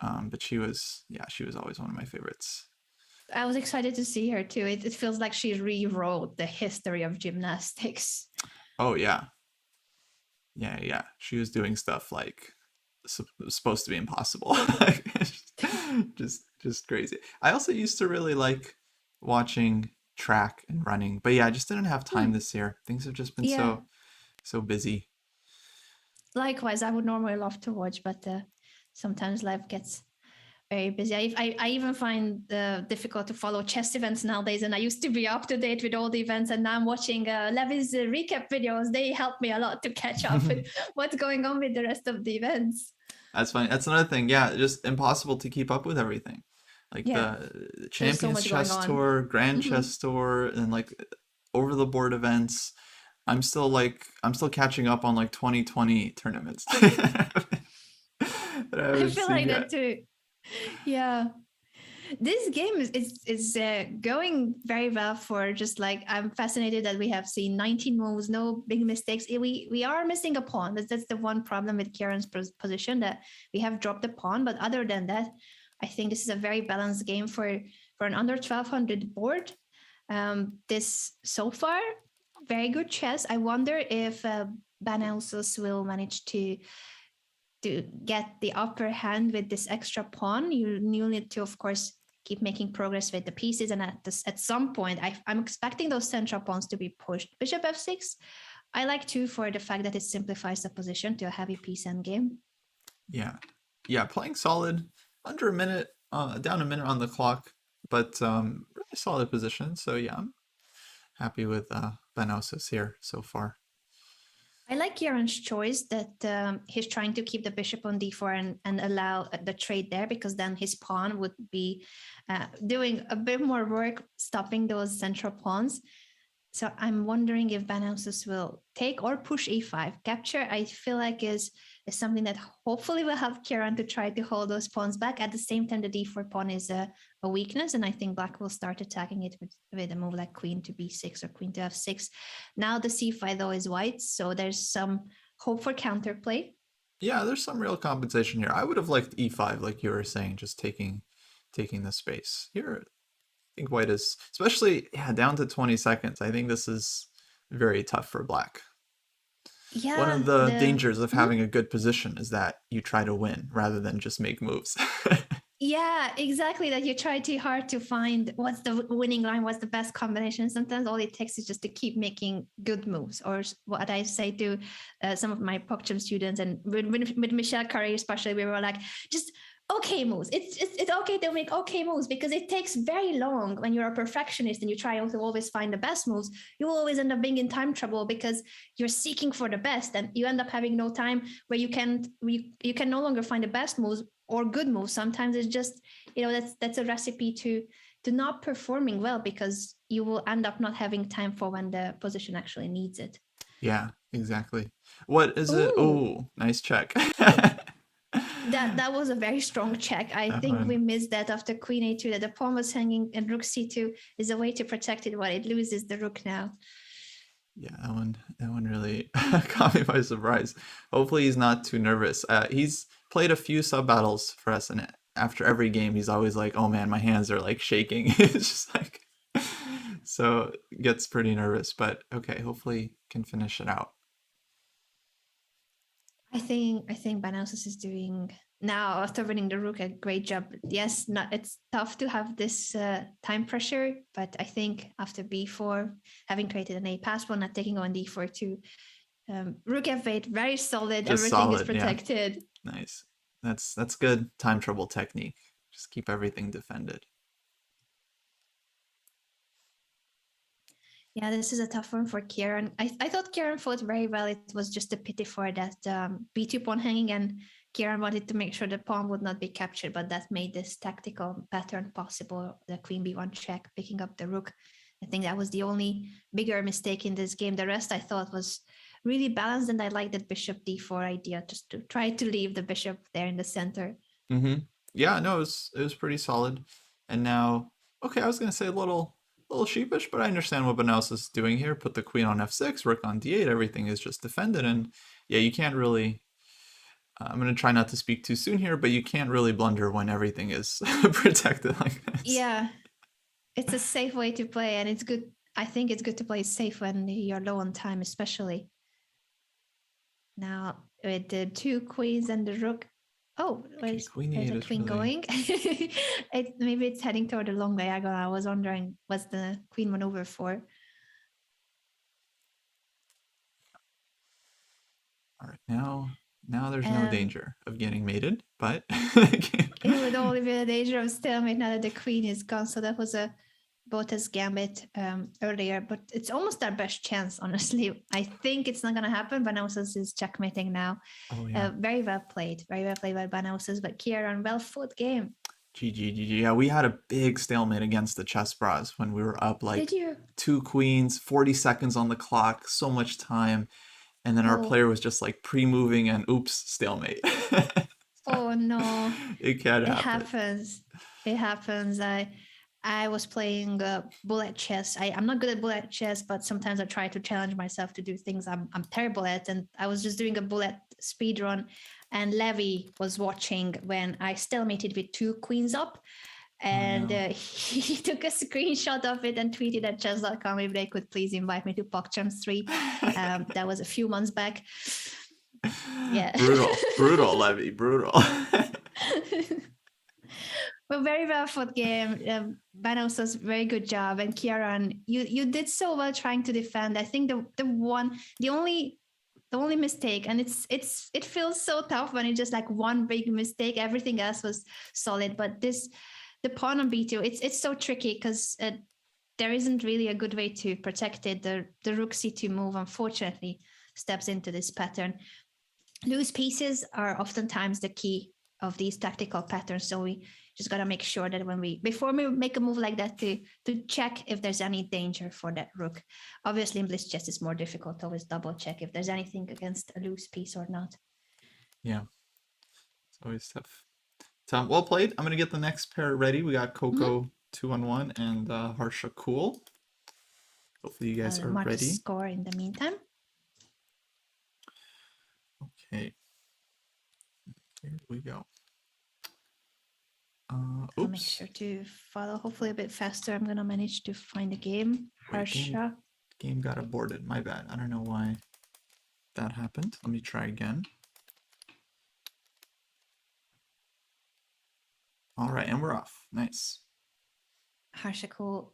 But she was always one of my favorites. I was excited to see her too. It feels like she rewrote the history of gymnastics. Oh yeah. She was doing stuff like supposed to be impossible. just crazy. I also used to really like watching track and running, but I just didn't have time this year. Things have just been so busy. Likewise, I would normally love to watch, but sometimes life gets very busy. I even find difficult to follow chess events nowadays, and I used to be up to date with all the events, and now I'm watching Levy's recap videos. They help me a lot to catch up with what's going on with the rest of the events. That's funny. That's another thing. Yeah, just impossible to keep up with everything. Like Yeah, the there's so Champions much going Chess on. Tour, Grand Mhm. Chess Tour, and like over the board events. I'm still catching up on like 2020 tournaments that I I haven't feel seen like that yet. too. Yeah. This game is going very well for just like I'm fascinated that we have seen 19 moves, no big mistakes. We are missing a pawn. That's the one problem with Kieran's position, that we have dropped a pawn. But other than that, I think this is a very balanced game for an under 1200 board. This so far very good chess. I wonder if Banelsus will manage to get the upper hand with this extra pawn. You need to, of course, keep making progress with the pieces. And at some point, I'm expecting those central pawns to be pushed. Bishop f6, I like too for the fact that it simplifies the position to a heavy piece endgame. Yeah, yeah, playing solid, under a minute, down a minute on the clock, but really solid position. So yeah, I'm happy with Benosis here so far. I like Kieran's choice that he's trying to keep the bishop on d4 and allow the trade there, because then his pawn would be doing a bit more work stopping those central pawns. So I'm wondering if Banausus will take or push e5. Capture, I feel like is something that hopefully will help Kieran to try to hold those pawns back. At the same time, the d4 pawn is a weakness, and I think Black will start attacking it with a move like queen to b6 or queen to f6. Now the c5 though is white, so there's some hope for counterplay. Yeah, there's some real compensation here. I would have liked e5, like you were saying, just taking the space. Here, I think white is, especially yeah, down to 20 seconds. I think this is very tough for black. One of Yeah, the the dangers of having a good position is that you try to win rather than just make moves. Yeah, exactly. That you try too hard to find what's the winning line, what's the best combination. Sometimes all it takes is just to keep making good moves, or what I say to some of my PogChamp students, and with Michelle Curry especially, we were like, just okay moves. It's okay to make okay moves, because it takes very long when you're a perfectionist and you try to always find the best moves. You will always end up being in time trouble because you're seeking for the best, and you end up having no time where you can no longer find the best moves or good moves. Sometimes it's just, that's a recipe to not performing well, because you will end up not having time for when the position actually needs it. Yeah, exactly. What is it? Ooh, Oh, nice check. that was a very strong check. I That think we one, missed that after queen a2, that the pawn was hanging, and rook c2 is a way to protect it while it loses the rook now. yeah, that one really caught me by surprise. Hopefully, he's not too nervous. He's played a few sub battles for us, and after every game, he's always like, "Oh man, my hands are like shaking." It's just like, so gets pretty nervous. But okay, hopefully, can finish it out. I think Banausis is doing now, after winning the rook, a great job. Yes, not it's tough to have this time pressure, but I think after b4, having created an a pass one, not taking on d4 too, rook f8, very solid. Just Everything is solid, yeah, protected. nice. That's good time trouble technique. Just keep everything defended. Yeah, this is a tough one for Kieran. I thought Kieran fought very well. It was just a pity for that b2 pawn hanging, and Kieran wanted to make sure the pawn would not be captured, but that made this tactical pattern possible. The queen b1 check, picking up the rook. I think that was the only bigger mistake in this game. The rest I thought was really balanced, and I like that bishop d4 idea, just to try to leave the bishop there in the center. Mm-hmm. Yeah, no, it was pretty solid. And now, okay, I was gonna say a little sheepish, but I understand what Benaus is doing here. Put the queen on f6, rook on d8. Everything is just defended, and yeah, you can't really. I'm gonna try not to speak too soon here, but you can't really blunder when everything is protected like this. Yeah, it's a safe way to play, and it's good. I think it's good to play safe when you're low on time, especially. Now with the two queens and the rook. Oh, Okay, queen there's e8 a is queen really going? Maybe it's heading toward the long diagonal. I was wondering what's the queen maneuver for. all right. Now Now there's no Um, danger of getting mated, but it would only be a danger of stalemate now that the queen is gone. So that was a Bota's gambit earlier, but it's almost our best chance, honestly. I think it's not going to happen. Banausis is checkmating now. oh yeah, Very well played by Banausis, but Kieran, well fought game. GG. Yeah, we had a big stalemate against the Chess Bras when we were up like Did you? 2 queens, 40 seconds on the clock, so much time. And then our Oh, player was just like pre-moving and oops, stalemate. oh no. It can It happen. happens. It happens. I was playing bullet chess. I'm not good at bullet chess, but sometimes I try to challenge myself to do things I'm terrible at. And I was just doing a bullet speed run, and Levy was watching when I stalemated with 2 queens up. And no. he took a screenshot of it and tweeted at chess.com if they could please invite me to PogChamps 3. That was a few months back. Yeah. Brutal, Levy, brutal. Well, very well fought game. Banos does very good job, and Kieran, you did so well trying to defend. I think the only mistake, and it feels so tough when it's just like one big mistake. Everything else was solid, but the pawn on b2, it's so tricky because there isn't really a good way to protect it. The rook c2 move, unfortunately, steps into this pattern. Loose pieces are oftentimes the key of these tactical patterns, so we just got to make sure that before we make a move like that, to check if there's any danger for that rook. Obviously in Blitz chess it's more difficult to always double check if there's anything against a loose piece or not. Yeah, it's always tough. Tom, well played. I'm gonna get the next pair ready. We got Coco 2-on-1 and Harsha Cool. Hopefully you guys I'll are mark the ready. score in the meantime. Okay, here we go. I'll make sure to follow hopefully a bit faster. I'm gonna manage to find the game. Harsha. Game got aborted. My bad. I don't know why that happened. Let me try again. All right, and we're off. Nice. Harsha Cool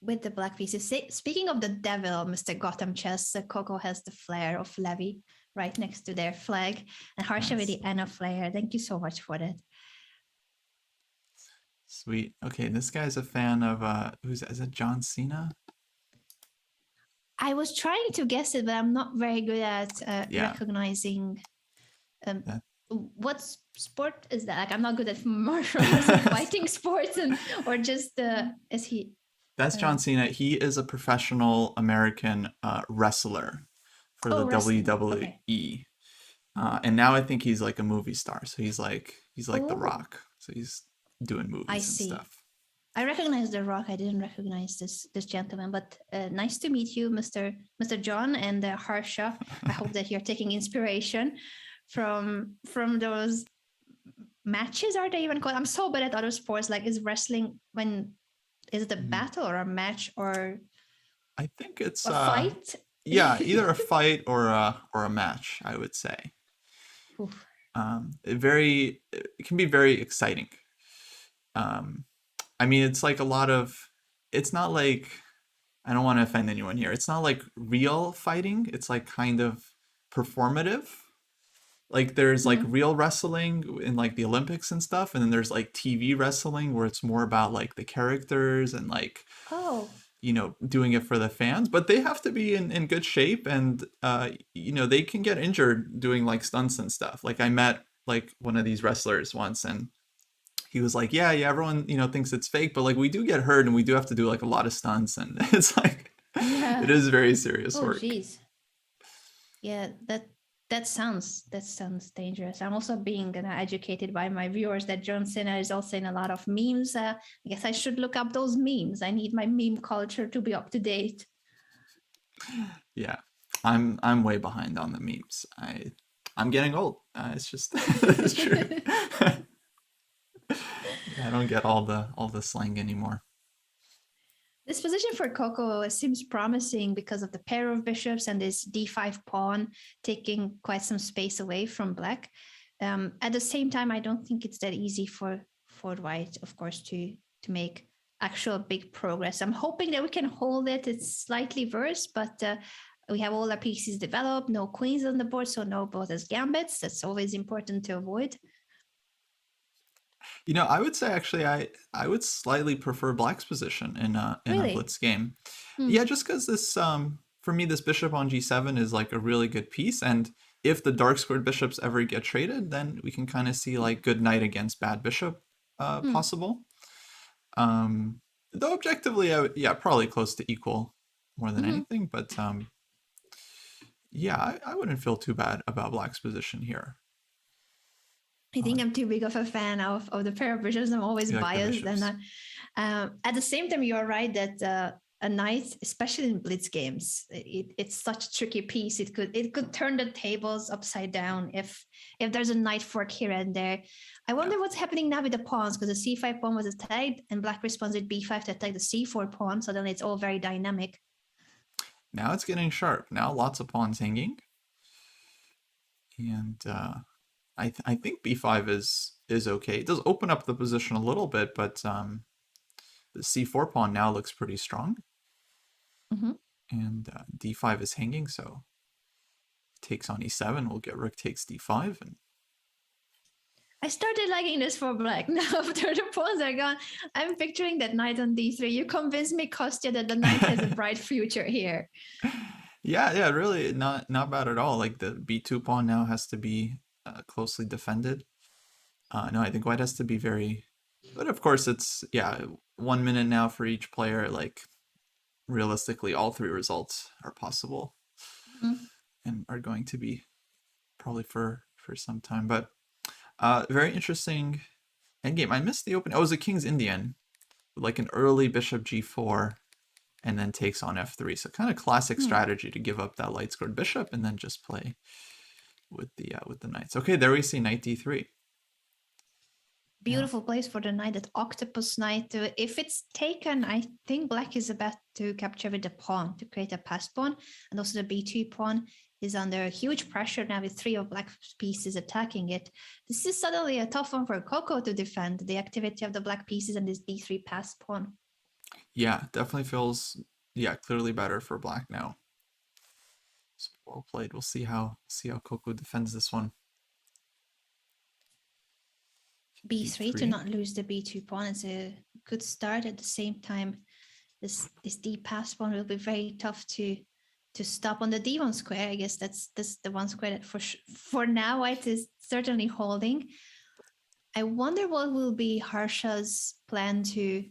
with the black pieces. Speaking of the devil, Mr. Gotham Chess, Coco has the flare of Levy right next to their flag, and Harsha with the Anna flare. Thank you so much for that. Sweet. Okay, this guy's a fan of is it John Cena? I was trying to guess it, but I'm not very good at recognizing what sport is that. Like, I'm not good at martial arts and fighting sports, or just is he? That's John Cena. He is a professional American wrestler for the WWE. Okay. And now I think he's like a movie star. So he's like The Rock. So he's doing movies and stuff. I recognize The Rock. I didn't recognize this gentleman, but nice to meet you, Mr. John and Harsha. I hope that you're taking inspiration from those matches. Are they even called? I'm so bad at other sports. Like, is wrestling is it a battle or a match, or I think it's a fight? Yeah, either a fight or a match, I would say. It can be very exciting. I mean, it's like it's not like, I don't want to offend anyone here. It's not like real fighting. It's like kind of performative. Like there's like real wrestling in like the Olympics and stuff. And then there's like TV wrestling where it's more about like the characters and like, doing it for the fans, but they have to be in good shape. And, they can get injured doing like stunts and stuff. Like I met like one of these wrestlers once, and he was like, yeah, everyone, thinks it's fake, but like we do get hurt and we do have to do like a lot of stunts, and it's like, it is very serious work. Geez. Yeah, that sounds dangerous. I'm also being educated by my viewers that John Cena is also in a lot of memes. I guess I should look up those memes. I need my meme culture to be up to date. Yeah, I'm way behind on the memes. I'm getting old. It's just it's true. I don't get all the slang anymore. This position for Coco seems promising because of the pair of bishops and this d5 pawn taking quite some space away from black. At the same time, I don't think it's that easy for white, of course, to make actual big progress. I'm hoping that we can hold it. It's slightly worse, but We have all our pieces developed, no queens on the board, so no Botha's gambits. That's always important to avoid. I would say actually I would slightly prefer Black's position in a Really? blitz game. Hmm. Yeah, just because this for me this bishop on g7 is like a really good piece, and if the dark squared bishops ever get traded, then we can kind of see like good knight against bad bishop possible. Though objectively, yeah, probably close to equal more than anything, but yeah, I wouldn't feel too bad about Black's position here. I think I'm too big of a fan of the pair of bishops. I'm always You like the biased. bishops. And at the same time, you're right that a knight, especially in blitz games, it's such a tricky piece. It could turn the tables upside down if there's a knight fork here and there. I wonder what's happening now with the pawns, because the c5 pawn was attacked and Black responds with b5 to attack the c4 pawn. So then it's all very dynamic. Now it's getting sharp. Now lots of pawns hanging. And I think b5 is okay. It does open up the position a little bit, but the c4 pawn now looks pretty strong. And d5 is hanging, so takes on e7. We'll get rook takes d5. And I started liking this for Black. Now after the pawns are gone, I'm picturing that knight on d3. You convinced me, Kostya, that the knight has a bright future here. Yeah, really not bad at all. Like the b2 pawn now has to be closely defended. No, I think white has to be very, but of course it's 1 minute now for each player. Like realistically, all three results are possible and are going to be probably for some time. But very interesting endgame. I missed the opening. Oh, it was a King's Indian, like an early bishop g4, and then takes on f3. So kind of classic strategy to give up that light scored bishop and then just play with the knights. Okay, there we see knight d3. Beautiful place for the knight, that octopus knight. If it's taken, I think Black is about to capture with the pawn to create a pass pawn, and also the b2 pawn is under huge pressure now with 3 of Black's pieces attacking it. This is suddenly a tough one for Coco to defend, the activity of the Black pieces and this d3 pass pawn. Yeah, definitely feels clearly better for Black now. So well played. We'll see how Coco defends this one. b3 to not lose the b2 pawn is a good start. At the same time, this d pass pawn will be very tough to stop on the d1 square. I guess that's the one square that for now white is certainly holding. I wonder what will be Harsha's plan to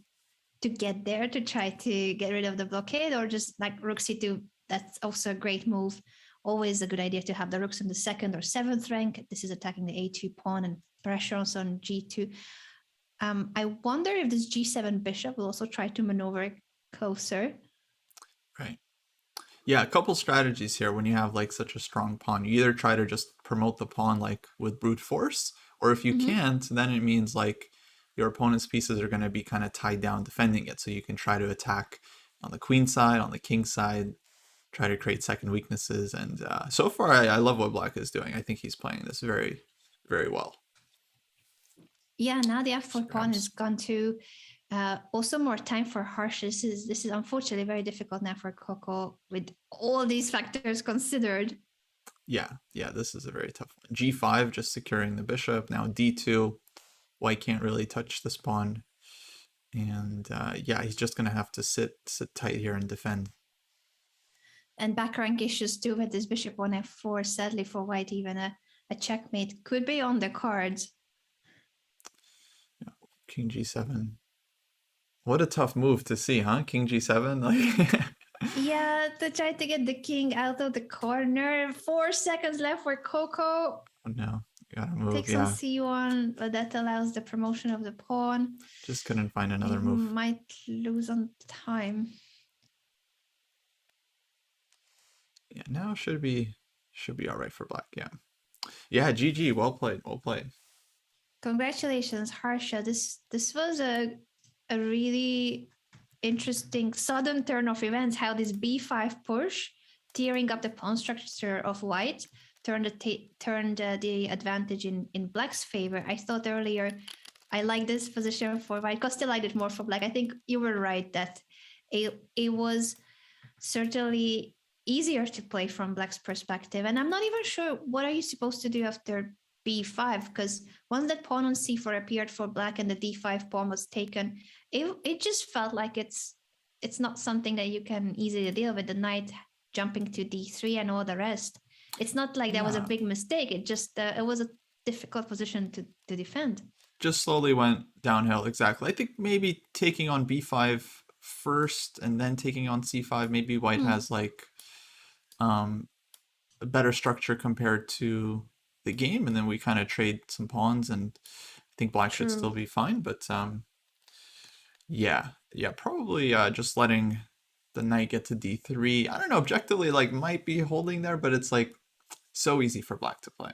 get there, to try to get rid of the blockade, or just like rook c2. That's also a great move. Always a good idea to have the rooks in the 2nd or 7th rank. This is attacking the a2 pawn and pressure also on g2. I wonder if this g7 bishop will also try to maneuver closer. Right. Yeah, a couple strategies here when you have like such a strong pawn. You either try to just promote the pawn like with brute force, or if you can't, then it means like your opponent's pieces are going to be kind of tied down defending it. So you can try to attack on the queen side, on the king side, try to create second weaknesses. And so far, I love what Black is doing. I think he's playing this very, very well. Yeah, now the f4 pawn has gone to also more time for Harsh. This is unfortunately very difficult now for Coco with all these factors considered. Yeah, this is a very tough one. g5, just securing the bishop. Now d2, white can't really touch this pawn. And he's just going to have to sit tight here and defend. And back rank issues too with this bishop on f4. Sadly for white, even a checkmate could be on the cards. Yeah, king g7. What a tough move to see, huh? King g7. Like yeah, to try to get the king out of the corner. 4 seconds left for Coco. Oh no, gotta move. Takes on c1, but that allows the promotion of the pawn. Just couldn't find another move. Might lose on time. Yeah, now should be all right for Black. Yeah, GG. Well played. Congratulations, Harsha. This was a really interesting sudden turn of events. How this b5 push, tearing up the pawn structure of white, turned the advantage in Black's favor. I thought earlier I like this position for white. Kostya liked it more for Black. I think you were right that it was certainly easier to play from black's perspective. And I'm not even sure what are you supposed to do after b5, because once that pawn on c4 appeared for black and the d5 pawn was taken, it just felt like it's not something that you can easily deal with. The knight jumping to d3 and all the rest. It's not like that was a Yeah. big mistake. It just it was a difficult position to defend. Just slowly went downhill. Exactly. I think maybe taking on b5 first and then taking on c5. Maybe white has like a better structure compared to the game, and then we kind of trade some pawns, and I think black should still be fine. But yeah, probably just letting the knight get to d3. I don't know, objectively, like might be holding there, but it's like so easy for black to play.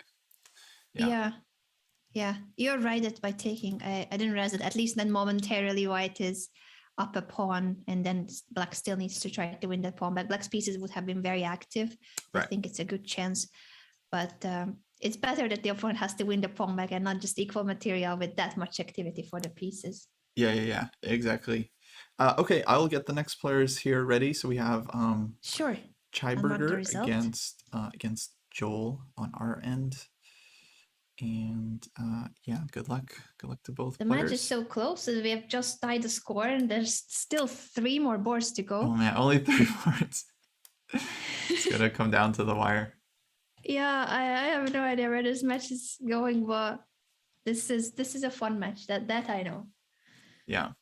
Yeah, you're right that by taking, I didn't realize that at least then momentarily white is up a pawn, and then black still needs to try to win that pawn back. Black's pieces would have been very active. Right. I think it's a good chance, but it's better that the opponent has to win the pawn back and not just equal material with that much activity for the pieces. Yeah, exactly. Okay, I'll get the next players here ready. So we have Sure. Chaiberger against Joel on our end. And yeah, good luck. Good luck to both the players. match is so close that we have just tied the score, and there's still 3 more boards to go. Oh man, only 3 boards. It's gonna come down to the wire. Yeah, I have no idea where this match is going, but this is a fun match. That I know. Yeah,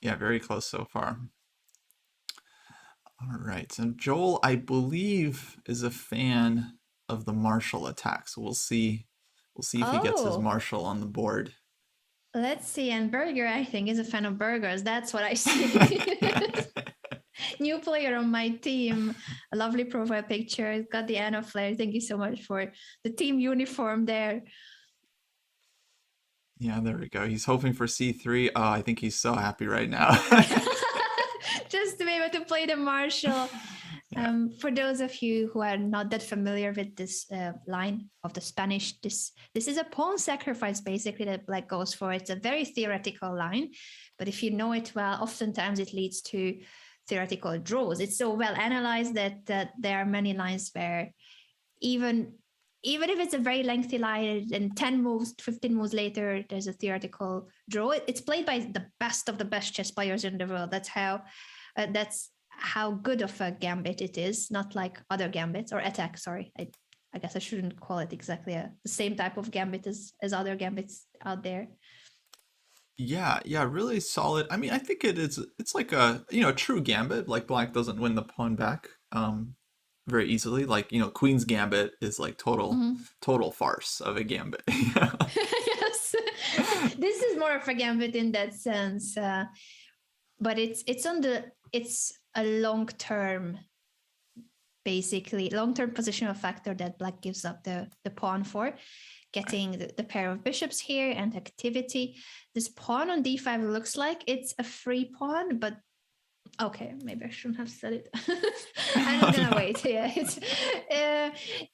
very close so far. All right, so Joel, I believe, is a fan of the Marshall attack. So we'll see if he gets his Marshall on the board. Let's see. And Burger, I think, is a fan of burgers. That's what I see. New player on my team. A lovely profile picture. It's got the Anna flair. Thank you so much for the team uniform there. Yeah, there we go. He's hoping for c3. Oh, I think he's so happy right now. Just to be able to play the Marshall. Yeah. For those of you who are not that familiar with this line of the Spanish, this is a pawn sacrifice basically that black goes for. It's a very theoretical line, but if you know it well, oftentimes it leads to theoretical draws. It's so well analyzed that there are many lines where even if it's a very lengthy line and 10 moves, 15 moves later, there's a theoretical draw. It's played by the best of the best chess players in the world. That's how good of a gambit it is, not like other gambits or attack. Sorry, I guess I shouldn't call it exactly the same type of gambit as other gambits out there. Yeah, really solid. I mean, I think it's like a, true gambit. Like black doesn't win the pawn back very easily. Like, Queen's Gambit is like total farce of a gambit. Yes. This is more of a gambit in that sense. But it's a long-term, basically long-term positional factor that black gives up the pawn for, getting the pair of bishops here and activity. This pawn on d5 looks like it's a free pawn, but okay, maybe I shouldn't have said it. I'm not gonna wait. Yeah,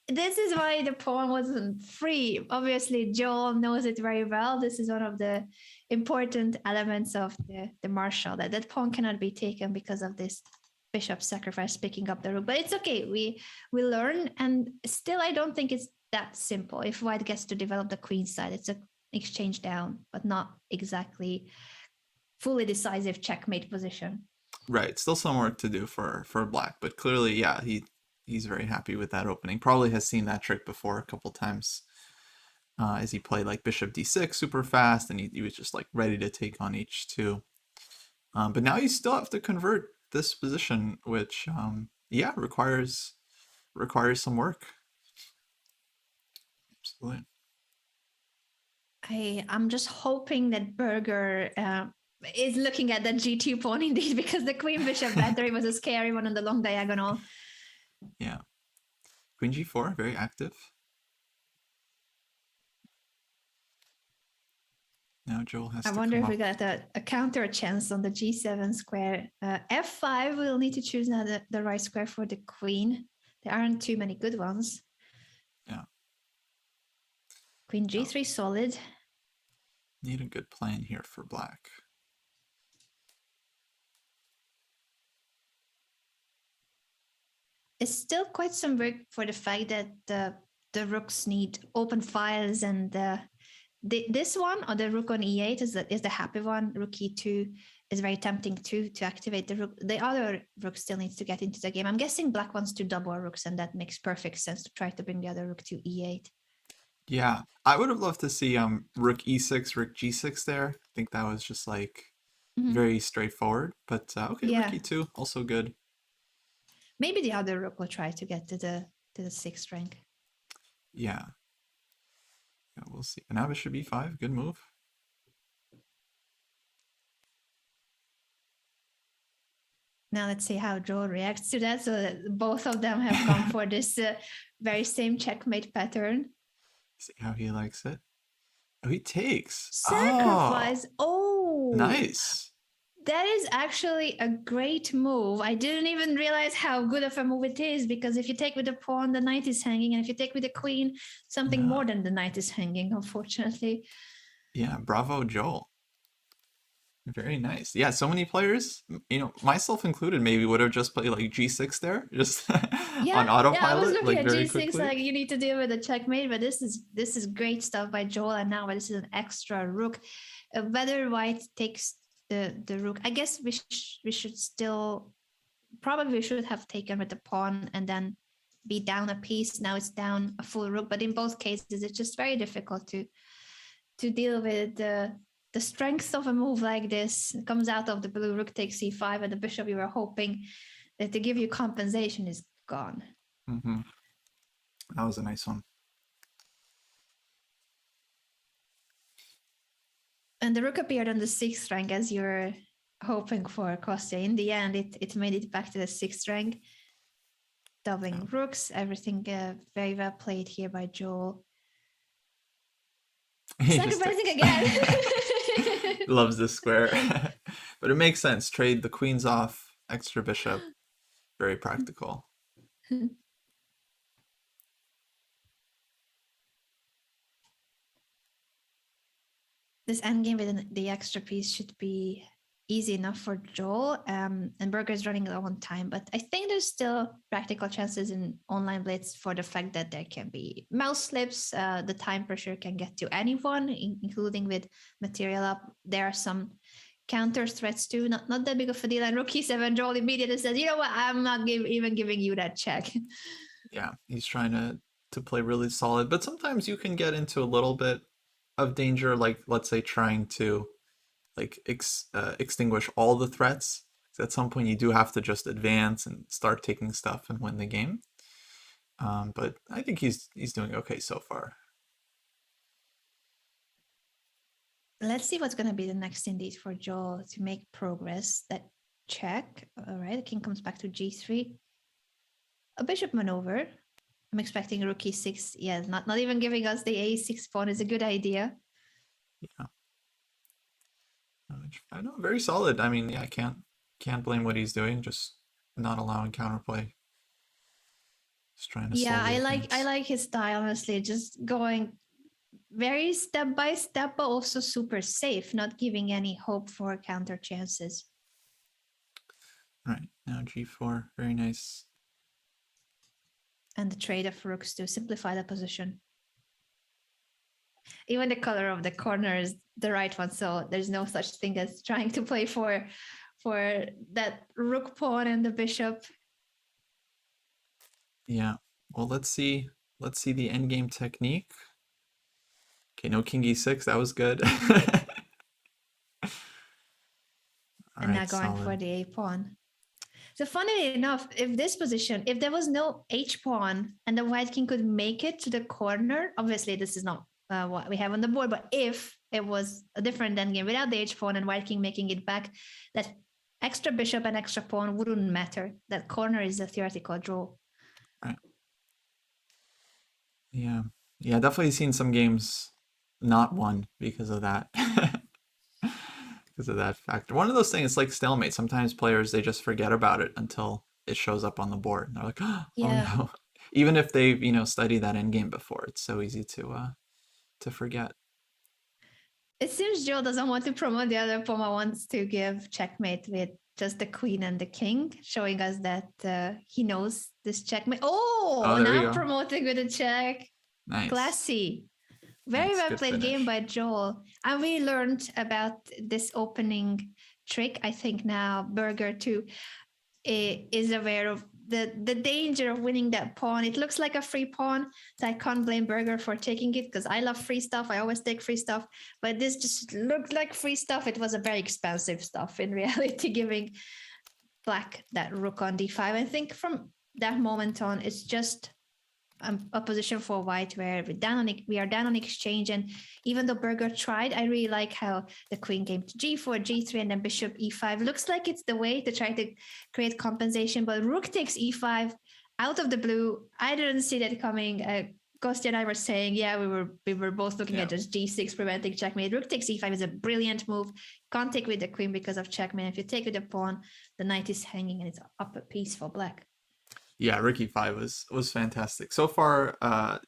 this is why the pawn wasn't free. Obviously, Joel knows it very well. This is one of the important elements of the Marshall, that pawn cannot be taken because of this bishop sacrifice picking up the rook. But it's okay. We learn, and still, I don't think it's that simple. If white gets to develop the queen side, it's an exchange down, but not exactly fully decisive checkmate position. Right, still some work to do for black, but clearly, yeah, he's very happy with that opening. Probably has seen that trick before a couple times as he played like bishop d6 super fast, and he was just like ready to take on h2. But now you still have to convert this position, which yeah, requires some work. Absolutely. I'm just hoping that Burger is looking at that g2 pawn indeed, because the queen bishop battery was a scary one on the long diagonal. Yeah. Queen g4, very active. Now Joel has to I wonder if we got a counter chance on the g7 square. F5, we'll need to choose now the right square for the queen. There aren't too many good ones. Yeah. Queen g3 solid. Need a good plan here for black. It's still quite some work for the fact that the rooks need open files, and this one, or the rook on e8, is the happy one. Rook e2 is very tempting too to activate the rook. The other rook still needs to get into the game. I'm guessing black wants to double rooks, and that makes perfect sense to try to bring the other rook to e8. Yeah, I would have loved to see rook e6, rook g6 there. I think that was just like very straightforward. But okay, rook Yeah, e2 also good. maybe the other rook will try to get to the sixth rank. Yeah. Yeah, we'll see. And now bishop e5, good move. Now let's see how Joel reacts to that. So that both of them have gone for this very same checkmate pattern. See how he likes it. Oh, he takes. Sacrifice. Oh, Nice. that is actually a great move. I didn't even realize how good of a move it is, because if you take with the pawn, the knight is hanging, and if you take with the queen, something more than the knight is hanging, unfortunately. Yeah, bravo, Joel. Very nice. Yeah, so many players, myself included, maybe would have just played like g6 there, just on autopilot, I was looking like at very g6, quickly. like you need to deal with a checkmate, but this is great stuff by Joel, and now this is an extra rook. Whether white takes the rook, I guess we should still probably should have taken with the pawn and then be down a piece. Now it's down a full rook, but in both cases, it's just very difficult to deal with the strength of a move like this. It comes out of the blue, rook takes c5, and the bishop you were hoping that to give you compensation is gone. Mm-hmm. That was a nice one. And the rook appeared on the sixth rank as you were hoping for, Kostya. In the end, it made it back to the sixth rank. Doubling rooks, everything very well played here by Joel. Sacrificing again. Loves this square. But it makes sense. Trade the queens off, extra bishop. Very practical. This endgame with the extra piece should be easy enough for Joel. And Berger is running low on time, but I think there's still practical chances in online blitz for the fact that there can be mouse slips. The time pressure can get to anyone, including with material up. There are some counter threats too. Not that big of a deal. And Rook e7, Joel immediately says, you know what, I'm not even giving you that check. Yeah, he's trying to play really solid, but sometimes you can get into a little bit of danger, like let's say trying to like extinguish all the threats. At some point you do have to just advance and start taking stuff and win the game. But I think he's doing okay so far. Let's see what's going to be the next indeed for Joel to make progress. That check. All right, the king comes back to g3. A bishop maneuver. I'm expecting rook e6. Yeah, not even giving us the a6 pawn is a good idea. Yeah. I know, very solid. I mean, yeah, I can't blame what he's doing. Just not allowing counterplay. Just trying to. Yeah, I like his style, honestly. Just going very step by step, but also super safe, not giving any hope for counter chances. All right, now g4, very nice. And the trade of rooks to simplify the position. Even the color of the corner is the right one, so there's no such thing as trying to play for that rook pawn and the bishop. Yeah, well, let's see the endgame technique. Okay, no king e6, that was good. And now going for the a pawn. So funnily enough, if there was no h pawn and the white king could make it to the corner, obviously this is not what we have on the board, but if it was a different endgame without the h pawn and white king making it back, that extra bishop and extra pawn wouldn't matter. That corner is a theoretical draw. Right. Yeah, definitely seen some games not won because of that. Because of that factor. One of those things, like stalemate. Sometimes players, they just forget about it until it shows up on the board. And they're like, oh no. Even if they've, studied that endgame before, it's so easy to forget. It seems Joe doesn't want to promote the other pawn, wants to give checkmate with just the queen and the king, showing us that he knows this checkmate. Oh, Oh, there we now go. promoting with a check. Nice. Classy. Very Nice, well good played game finish. by Joel. And we learned about this opening trick. I think now Burger too is aware of the danger of winning that pawn. It looks like a free pawn, so I can't blame Burger for taking it because I love free stuff. I always take free stuff, but this just looked like free stuff. It was a very expensive stuff in reality, giving Black that rook on d5. I think from that moment on, it's just a position for White where we are down on exchange. And even though Burger tried, I really like how the queen came to g4, g3, and then bishop e5. Looks like it's the way to try to create compensation, but rook takes e5 out of the blue. I didn't see that coming. Kostya and I were saying, yeah, we were both looking at just g6 preventing checkmate. Rook takes e5 is a brilliant move. Can't take with the queen because of checkmate. If you take with the pawn, the knight is hanging and it's up a piece for Black. Yeah, Rook e5 was fantastic. So far,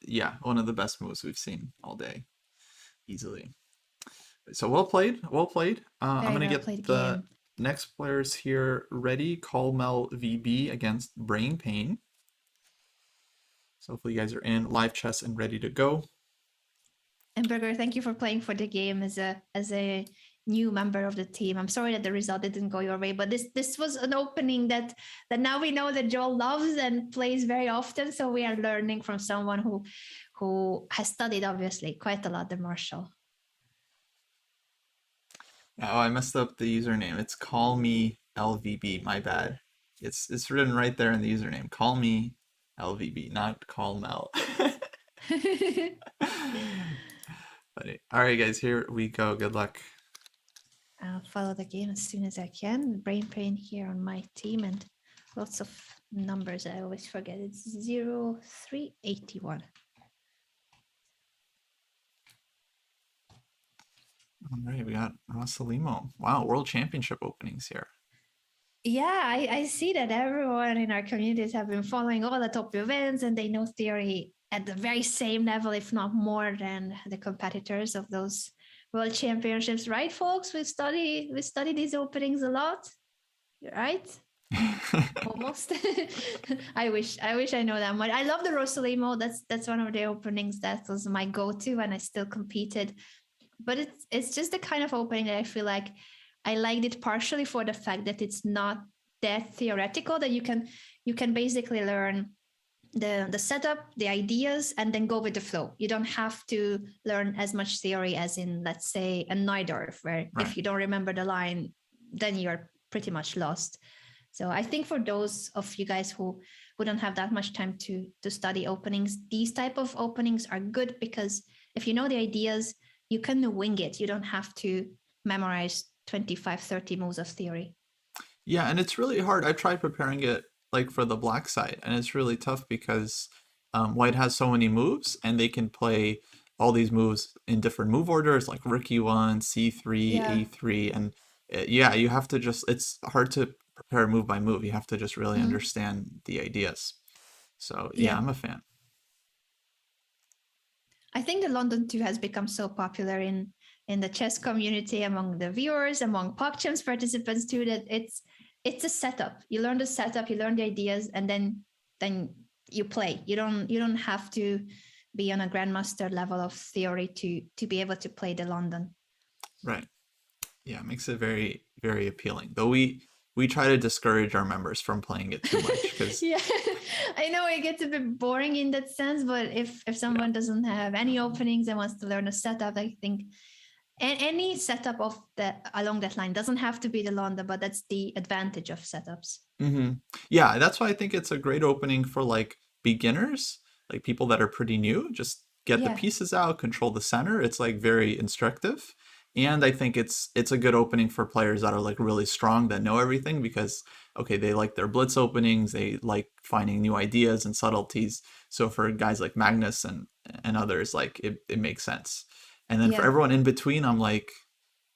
yeah, one of the best moves we've seen all day. Easily. So well played, well played. I'm gonna get the next players here ready. Colmel VB against Brain Pain. So hopefully you guys are in live chess and ready to go. And Burger, thank you for playing for the game as a new member of the team. I'm sorry that the result didn't go your way, but this was an opening that now we know that Joel loves and plays very often. So we are learning from someone who has studied obviously quite a lot, the Marshall. Oh, I messed up the username. It's call me LVB. My bad. It's written right there in the username. Call me LVB, not call Mel. Funny. All right, guys, here we go. Good luck. I'll follow the game as soon as I can. Brain Pain here on my team and lots of numbers I always forget. It's 0381. All right, we got Rosalimo. Wow, World Championship openings here. Yeah, I see that everyone in our communities have been following all the top events and they know theory at the very same level, if not more than the competitors of those World Championships, right, folks? We study these openings a lot, right? Almost. I wish I know that much. I love the Rosalimo. That's one of the openings that was my go-to when I still competed. But it's just the kind of opening that I feel like I liked it partially for the fact that it's not that theoretical, that you can basically learn the setup, the ideas, and then go with the flow. You don't have to learn as much theory as in, let's say, a Najdorf, where if you don't remember the line, then you're pretty much lost. So I think for those of you guys who don't have that much time to study openings, these type of openings are good because if you know the ideas, you can wing it. You don't have to memorize 25, 30 moves of theory. Yeah, and it's really hard. I've tried preparing it like for the black side, and it's really tough because white has so many moves, and they can play all these moves in different move orders, like rook e1, c3, a3, and yeah, you have to just, it's hard to prepare move by move. You have to just really understand the ideas. So yeah, I'm a fan. I think the London 2 has become so popular in the chess community, among the viewers, among PogChamps participants too, that it's a setup. You learn the setup, you learn the ideas, and then you play. You don't have to be on a grandmaster level of theory to be able to play the London. Right. Yeah, it makes it very, very appealing. Though we try to discourage our members from playing it too much because yeah, I know it gets a bit boring in that sense, but if someone doesn't have any openings and wants to learn a setup, I think any setup of along that line doesn't have to be the London, but that's the advantage of setups. Yeah, that's why I think it's a great opening for like beginners, like people that are pretty new. Just get the pieces out, control the center. It's like very instructive. And I think it's a good opening for players that are like really strong, that know everything, because okay, they like their blitz openings, they like finding new ideas and subtleties. So for guys like Magnus and others, like it makes sense. And then for everyone in between, I'm like,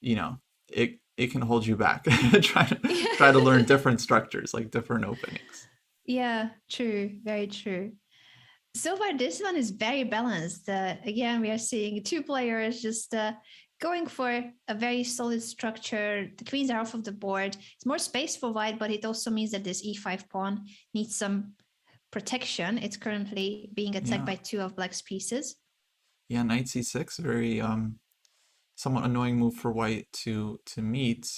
you know, it can hold you back. try to learn different structures, like different openings. Yeah, true, very true. So far, this one is very balanced. Again, we are seeing two players just going for a very solid structure. The queens are off of the board. It's more space for white, but it also means that this e5 pawn needs some protection. It's currently being attacked by two of black's pieces. Yeah, knight c6, very somewhat annoying move for white to meet.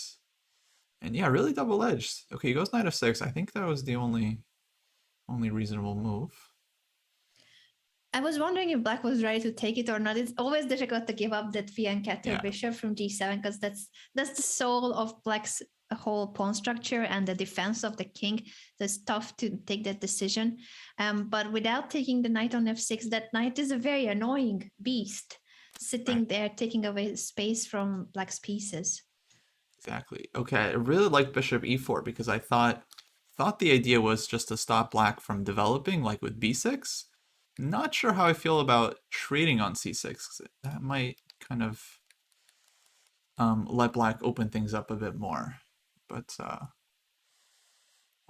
And yeah, really double-edged. Okay, he goes knight f6. I think that was the only reasonable move. I was wondering if black was ready to take it or not. It's always difficult to give up that fianchetto bishop from g7 because that's the soul of black's whole pawn structure and the defense of the king. So it's tough to take that decision. But without taking the knight on f6, that knight is a very annoying beast sitting there taking away space from black's pieces. Exactly. Okay, I really like bishop e4 because I thought the idea was just to stop black from developing, like with b6. Not sure how I feel about trading on c6, 'cause that might kind of let black open things up a bit more. But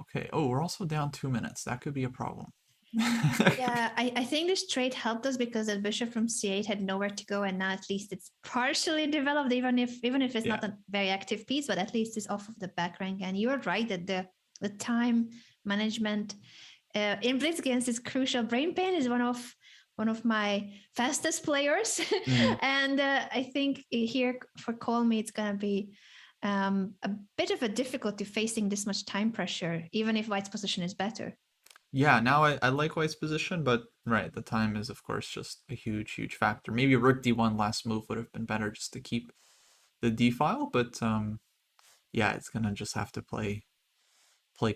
okay. Oh, we're also down 2 minutes. That could be a problem. Yeah, I think this trade helped us because the bishop from c8 had nowhere to go, and now at least it's partially developed, even if it's not a very active piece, but at least it's off of the back rank. And you're right that the time management in Blitz Games is crucial. Brain Pain is one of my fastest players, and I think here for Call Me it's gonna be a bit of a difficulty facing this much time pressure, even if White's position is better. Yeah, now I like White's position, but right, the time is of course just a huge factor. Maybe Rook d1 last move would have been better just to keep the d file, but yeah, it's gonna just have to play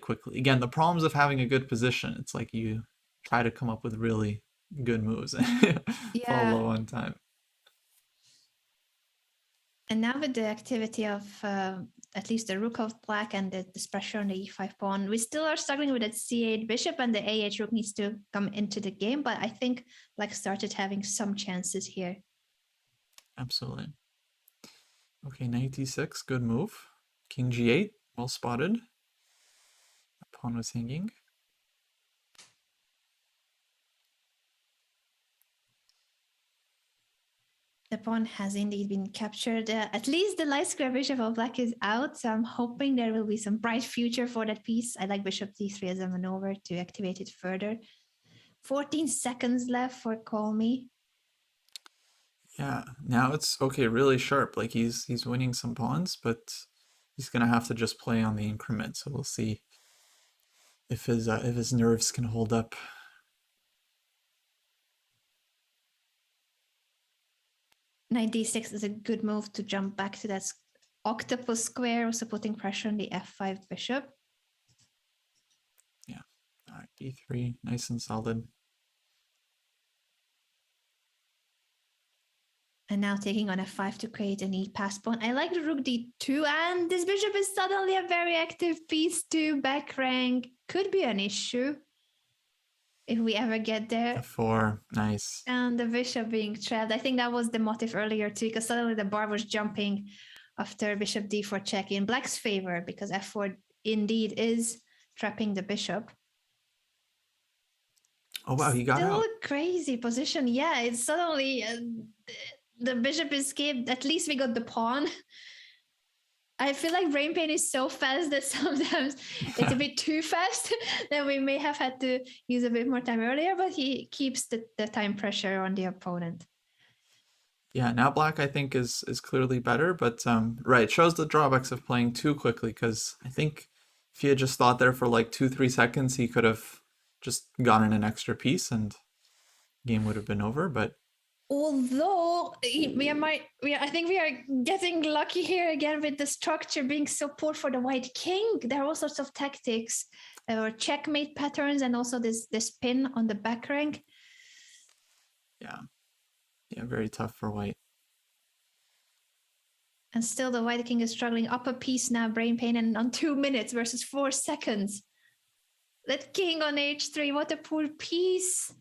quickly. Again, the problems of having a good position, it's like you try to come up with really good moves and fall low on time. And now with the activity of at least the rook of black and this pressure on the e5 pawn, we still are struggling with that c8 bishop, and the a8 rook needs to come into the game. But I think black started having some chances here. Absolutely. Okay, knight d6, good move. King g8, well spotted. The pawn was hanging. The pawn has indeed been captured. At least the light square bishop of black is out, so I'm hoping there will be some bright future for that piece. I like bishop d3 as a maneuver to activate it further. 14 seconds left for Call Me. Yeah, now it's okay, really sharp. Like he's winning some pawns, but he's gonna have to just play on the increment. So we'll see if his nerves can hold up. Knight d6 is a good move to jump back to that octopus square, also putting pressure on the f5 bishop. Yeah, all right, e3, nice and solid. And now taking on f5 to create an e-pass pawn. I like the rook d2, and this bishop is suddenly a very active piece too. Back rank could be an issue if we ever get there. f4, nice. And the bishop being trapped. I think that was the motive earlier too, because suddenly the bar was jumping after bishop d4 check in black's favor, because f4 indeed is trapping the bishop. Oh wow, he got out. Still a crazy position. Yeah, it's suddenly the bishop escaped. At least we got the pawn. I feel like Brain Pain is so fast that sometimes it's a bit too fast that we may have had to use a bit more time earlier, but he keeps the time pressure on the opponent. Yeah, now black I think is clearly better, but right, shows the drawbacks of playing too quickly, because I think if he had just thought there for like 2-3 seconds, he could have just gotten an extra piece and game would have been over. But although I think we are getting lucky here again with the structure being so poor for the white king. There are all sorts of tactics or checkmate patterns, and also this pin on the back rank. Yeah, very tough for white. And still the white king is struggling. Up a piece now, Brain Pain, and on 2 minutes versus 4 seconds. That king on h3, what a poor piece.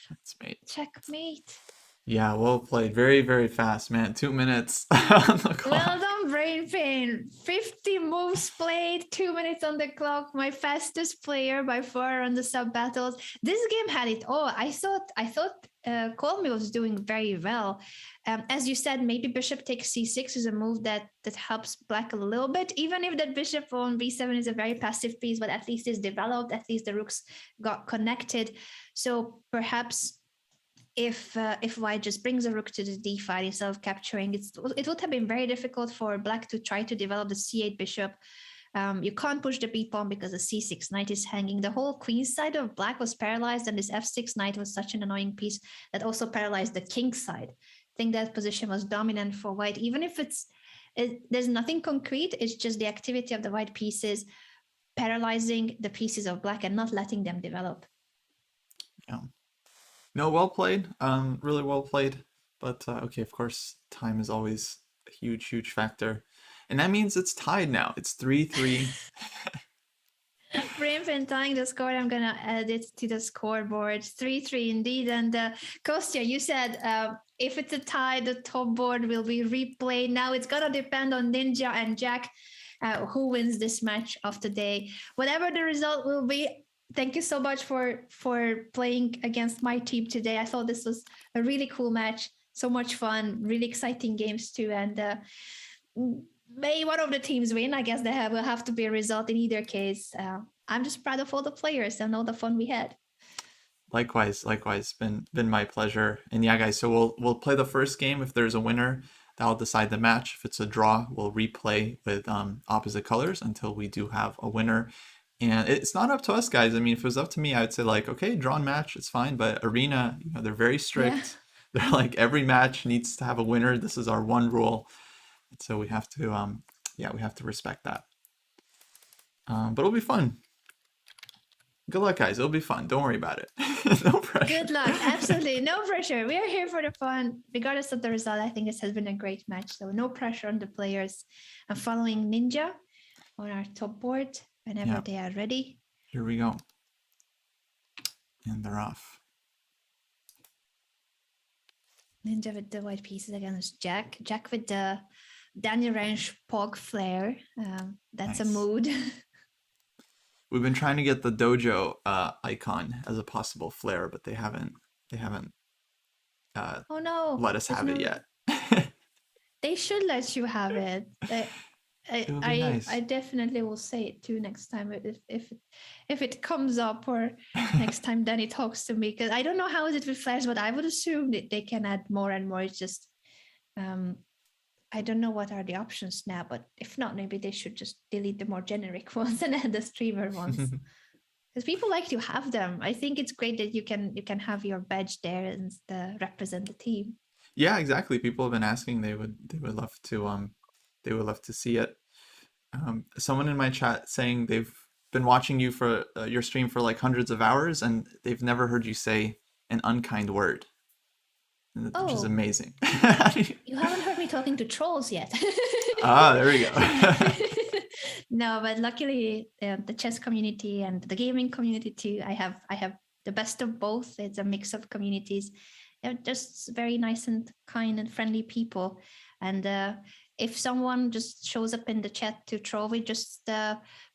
Checkmate. Checkmate. Yeah, well played. Very, very fast, man. 2 minutes on the Well clock. done, Brain Pain. 50 moves played, 2 minutes on the clock. My fastest player by far on the sub battles. This game had it all. I thought Colmy was doing very well. As you said, maybe Bishop takes C6 is a move that helps Black a little bit. Even if that Bishop on B7 is a very passive piece, but at least it's developed. At least the rooks got connected. So perhaps if white just brings a rook to the d5 instead of capturing, it would have been very difficult for black to try to develop the c8 bishop. You can't push the b pawn because the c6 knight is hanging. The whole queen side of black was paralyzed, and this f6 knight was such an annoying piece that also paralyzed the king side. I think that position was dominant for white, even if there's nothing concrete. It's just the activity of the white pieces paralyzing the pieces of black and not letting them develop. Yeah. No, well played. Really well played. But okay, of course, time is always a huge, huge factor. And that means it's tied now. It's 3-3. Brimfin tying the score. I'm gonna add it to the scoreboard. 3-3 indeed. And Kostya, you said if it's a tie, the top board will be replayed. Now it's gonna depend on Ninja and Jack who wins this match of the day. Whatever the result will be, thank you so much for playing against my team today. I thought this was a really cool match. So much fun, really exciting games too. And may one of the teams win. I guess there will have to be a result in either case. I'm just proud of all the players and all the fun we had. Likewise, likewise. Been my pleasure. And yeah, guys, so we'll play the first game. If there's a winner, that'll decide the match. If it's a draw, we'll replay with opposite colors until we do have a winner. And it's not up to us, guys. I mean, if it was up to me, I would say like, okay, drawn match, it's fine. But Arena, they're very Yeah. strict. They're like every match needs to have a winner. This is our one rule. So we have to, yeah, we have to respect that. But it'll be fun. Good luck, guys. It'll be fun. Don't worry about it. No pressure. Good luck. Absolutely. No pressure. We are here for the fun. Regardless of the result, I think this has been a great match. So no pressure on the players. I'm following Ninja on our top board whenever they are ready. Here we go. And they're off. Ninja with the white pieces against Jack. Jack with the Danny Ranch Pog Flare. That's a mood. We've been trying to get the dojo icon as a possible flare, but they haven't oh no, let us have it yet. They should let you have it. Nice. I definitely will say it too next time if it comes up, or next time Danny talks to me, because I don't know how it with flares, but I would assume that they can add more and more. It's just I don't know what are the options now, but if not, maybe they should just delete the more generic ones and add the streamer ones. Because people like to have them. I think it's great that you can have your badge there and represent the team. Yeah, exactly. People have been asking. They would love to see it. Someone in my chat saying they've been watching you for your stream for like hundreds of hours, and they've never heard you say an unkind word, which is amazing. You haven't heard me talking to trolls yet. There we go. No, but luckily the chess community and the gaming community too, I have the best of both. It's a mix of communities. They're just very nice and kind and friendly people. And if someone just shows up in the chat to troll, we just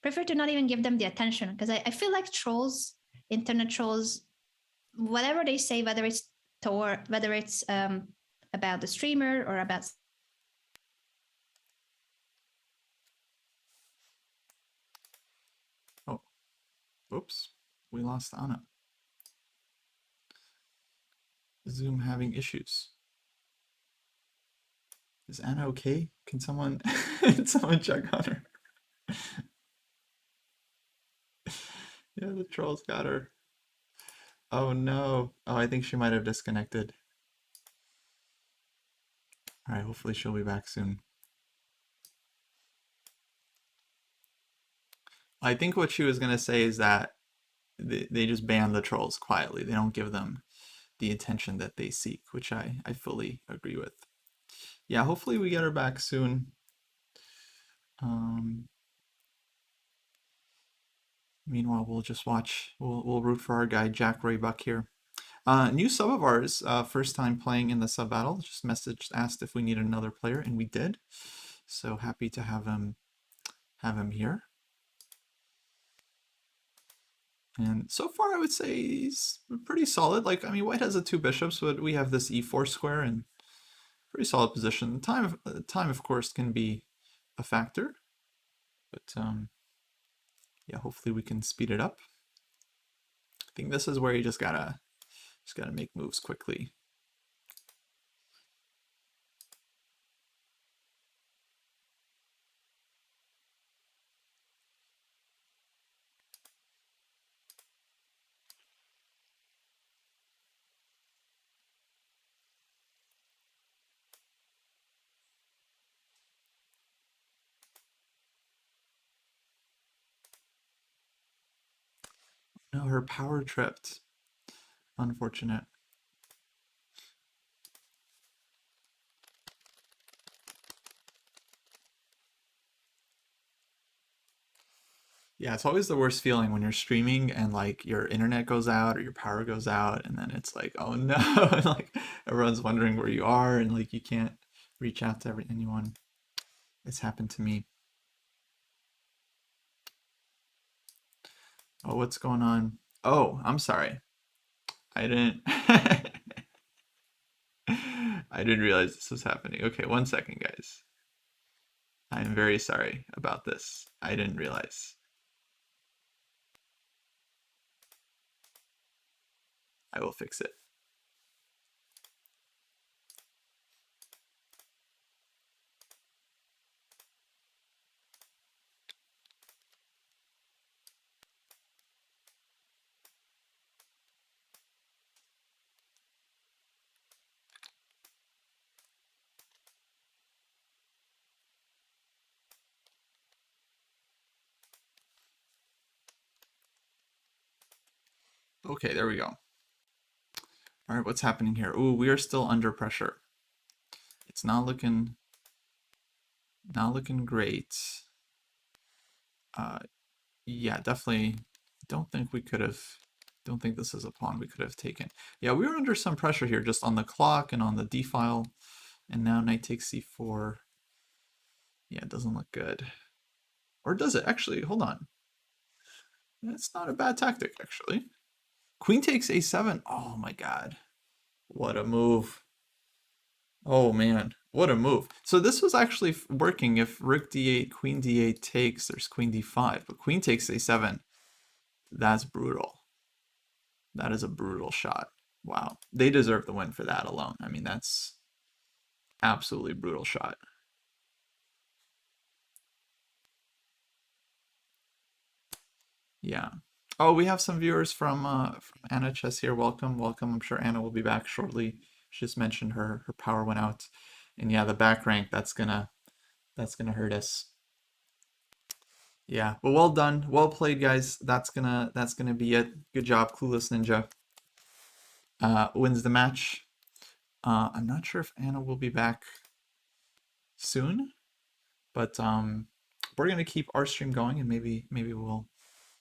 prefer to not even give them the attention, because I feel like trolls, internet trolls, whatever they say, whether it's about the streamer or about Oops, we lost Anna. Zoom having issues. Is Anna okay? Can someone check on her? Yeah, the trolls got her. Oh no. Oh, I think she might have disconnected. All right, hopefully she'll be back soon. I think what she was going to say is that they just ban the trolls quietly. They don't give them the attention that they seek, which I fully agree with. Yeah, hopefully we get her back soon. Meanwhile, we'll just watch. We'll root for our guy Jack Roybuck here. New sub of ours, first time playing in the sub battle. Just messaged, asked if we needed another player, and we did. So happy to have him here. And so far, I would say he's pretty solid. Like, I mean, white has the 2 bishops, but we have this e4 square and pretty solid position. Time, of course, can be a factor, but yeah, hopefully we can speed it up. I think this is where you just gotta make moves quickly. No, her power tripped. Unfortunate. Yeah, it's always the worst feeling when you're streaming and like your internet goes out or your power goes out, and then it's like, oh no, like everyone's wondering where you are, and like you can't reach out to anyone. It's happened to me. Oh, what's going on? Oh, I'm sorry. I didn't I didn't realize this was happening. Okay, 1 second, guys. I'm very sorry about this. I didn't realize. I will fix it. Okay, there we go. All right, what's happening here? Ooh, we are still under pressure. It's not looking great. Yeah, definitely don't think we could have, don't think this is a pawn we could have taken. Yeah, we were under some pressure here just on the clock and on the d file, and now knight takes c4. Yeah, it doesn't look good. Or does it? Actually, hold on. It's not a bad tactic, actually. Queen takes a7. Oh my god. What a move. Oh man, what a move. So this was actually working if rook d8, queen d8 takes, there's queen d5, but queen takes a7. That's brutal. That is a brutal shot. Wow. They deserve the win for that alone. I mean, that's absolutely brutal shot. Yeah. Oh, we have some viewers from Anna Chess here. Welcome, welcome. I'm sure Anna will be back shortly. She just mentioned her power went out. And yeah, the back rank, that's gonna hurt us. Yeah, but well done. Well played, guys. That's gonna be it. Good job, Clueless Ninja. Wins the match. I'm not sure if Anna will be back soon, but we're gonna keep our stream going, and maybe we'll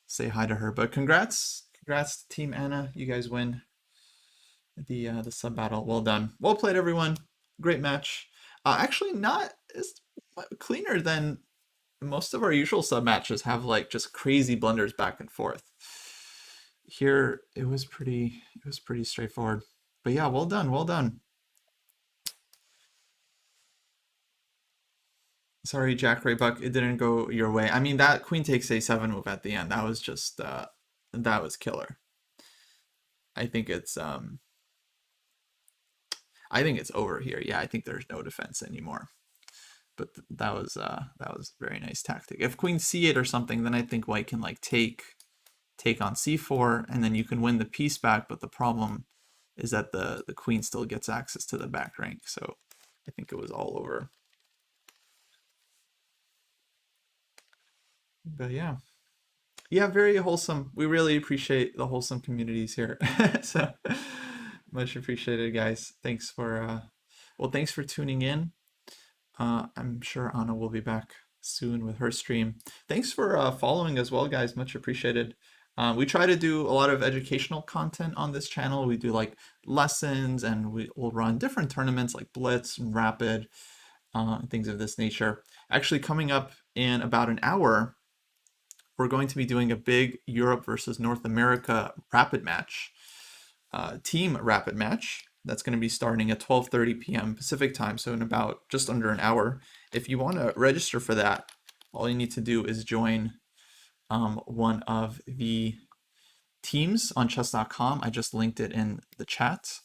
say hi to her. But congrats to Team Anna. You guys win the sub battle. Well done. Well played, everyone. Great match. Actually, not as cleaner than most of our usual sub matches have, like just crazy blunders back and forth. Here it was pretty straightforward. But yeah, well done, well done. Sorry, Jack Raybuck, it didn't go your way. I mean, that queen takes a7 move at the end, that was just that was killer. I think it's over here. Yeah, I think there's no defense anymore. But that was a very nice tactic. If queen c8 or something, then I think white can like take on c4, and then you can win the piece back. But the problem is that the queen still gets access to the back rank. So I think it was all over. But yeah, very wholesome. We really appreciate the wholesome communities here. So much appreciated, guys. Thanks for thanks for tuning in. I'm sure Anna will be back soon with her stream. Thanks for following as well, guys. Much appreciated. We try to do a lot of educational content on this channel. We do like lessons, and we will run different tournaments like Blitz and Rapid, things of this nature. Actually, coming up in about an hour, we're going to be doing a big Europe versus North America rapid match, team rapid match. That's going to be starting at 12:30 p.m. Pacific time, so in about just under an hour. If you want to register for that, all you need to do is join one of the teams on chess.com. I just linked it in the chat.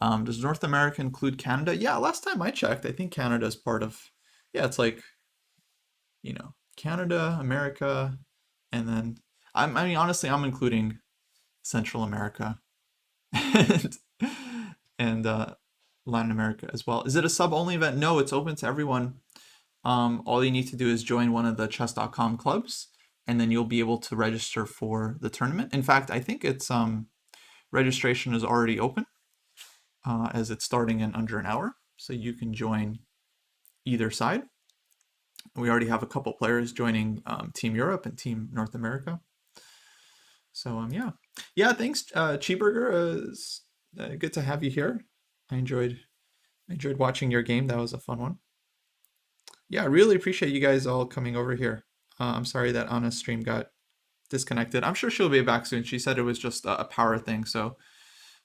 Does North America include Canada? Yeah, last time I checked, I think Canada is part of, yeah, it's like, Canada, America, and then, I mean, honestly, I'm including Central America and, and Latin America as well. Is it a sub-only event? No, it's open to everyone. All you need to do is join one of the chess.com clubs, and then you'll be able to register for the tournament. In fact, I think it's registration is already open, as it's starting in under an hour, so you can join either side. We already have a couple players joining Team Europe and Team North America. So yeah, thanks, Cheeburger. It's good to have you here. I enjoyed watching your game. That was a fun one. Yeah, I really appreciate you guys all coming over here. I'm sorry that Anna's stream got disconnected. I'm sure she'll be back soon. She said it was just a power thing, so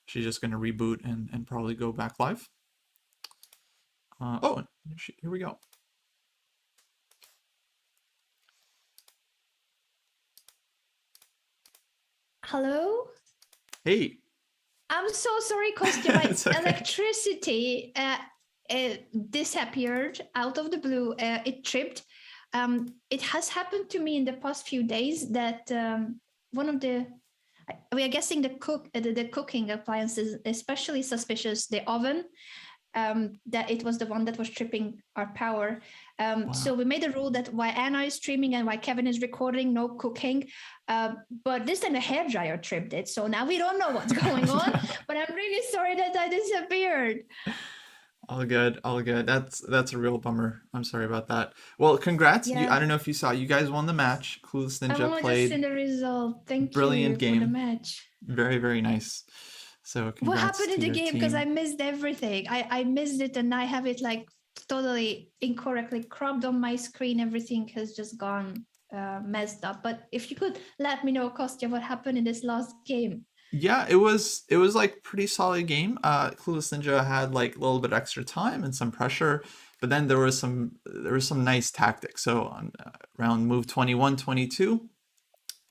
she's just going to reboot and probably go back live. Oh, here we go. Hello? Hey. I'm so sorry, Kostya. My It's okay. electricity disappeared out of the blue. It tripped. It has happened to me in the past few days that one of the, we are guessing the cooking appliances, especially suspicious, the oven, that it was the one that was tripping our power. Wow. So we made a rule that while Anna is streaming and while Kevin is recording, no cooking. But this time the hairdryer tripped it. So now we don't know what's going on. But I'm really sorry that I disappeared. All good, all good. That's a real bummer. I'm sorry about that. Well, congrats. Yeah. I don't know if you saw, you guys won the match. Clueless Ninja I want to played. see the result. Thank Brilliant you game. for the match. Very, very nice. So congrats. What happened in to the your game? Because team. I missed everything. I missed it, and I have it like totally incorrectly cropped on my screen. Everything has just gone messed up. But if you could let me know, Kostya, what happened in this last game? Yeah, it was like pretty solid game. Clueless Ninja had like a little bit extra time and some pressure, but then there was some nice tactics. So on round move 21, 22,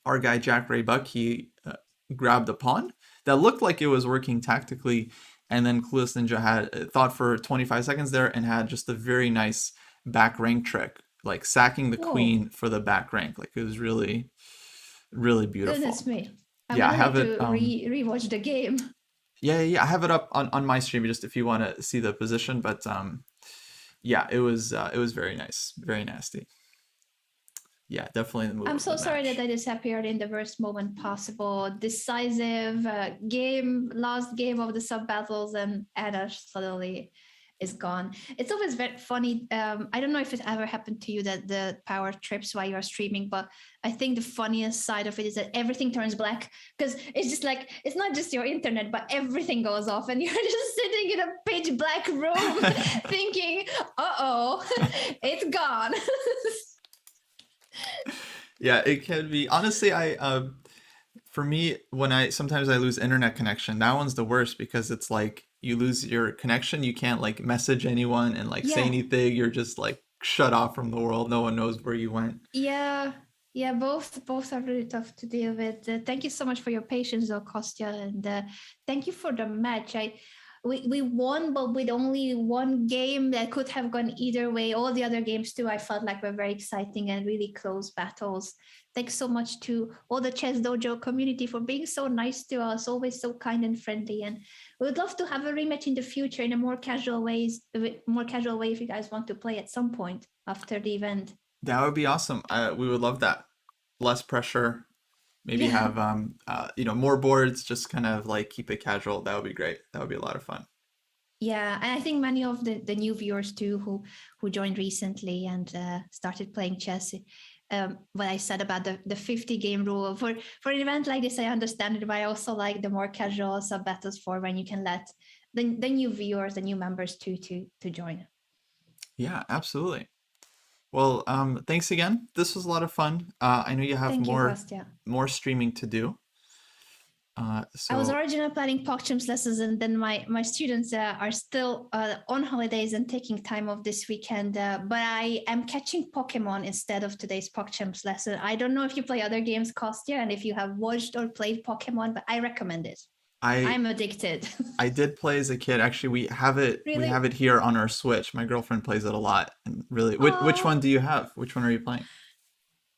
our guy Jack Ray Buck, he grabbed a pawn that looked like it was working tactically, and then Clueless Ninja had thought for 25 seconds there and had just a very nice back rank trick, like sacking the queen for the back rank. Like it was really, really beautiful. Goodness me. Yeah, I have it. Rewatch the game. Yeah, I have it up on my stream just if you want to see the position. But yeah, it was very nice, very nasty. Yeah, definitely the move. I'm so sorry that I disappeared in the worst moment possible. Decisive game, last game of the sub battles, and Anna suddenly is gone. It's always very funny. I don't know if it ever happened to you that the power trips while you're streaming, but I think the funniest side of it is that everything turns black, because it's just like, it's not just your internet, but everything goes off and you're just sitting in a pitch black room thinking, uh-oh, it's gone. Yeah, it can be. Honestly, for me, when sometimes I lose internet connection, that one's the worst, because it's like you lose your connection, you can't like message anyone and like say anything. You're just like shut off from the world. No one knows where you went. Yeah, both are really tough to deal with. Thank you so much for your patience, though, Kostya, and thank you for the match. We won, but with only one game that could have gone either way. All the other games too, I felt like were very exciting and really close battles. Thanks so much to all the Chess Dojo community for being so nice to us, always so kind and friendly. And we would love to have a rematch in the future in a more casual way if you guys want to play at some point after the event. That would be awesome. We would love that. Less pressure. Maybe have more boards, just kind of like keep it casual. That would be great. That would be a lot of fun. Yeah, and I think many of the new viewers too who joined recently and started playing chess, what I said about the 50 game rule. For an event like this, I understand it, but I also like the more casual sub battles for when you can let the new viewers, the new members to join. Yeah, absolutely. Well, thanks again. This was a lot of fun. I know you have Thank you, Kostya. more streaming to do. I was So originally planning PogChamps lessons, and then my students are still on holidays and taking time off this weekend. But I am catching Pokemon instead of today's PogChamps lesson. I don't know if you play other games, Kostya, and if you have watched or played Pokemon, but I recommend it. I'm addicted. I did play as a kid. Actually, we have it Really? here on our Switch. My girlfriend plays it a lot. And really, which one do you have? Which one are you playing?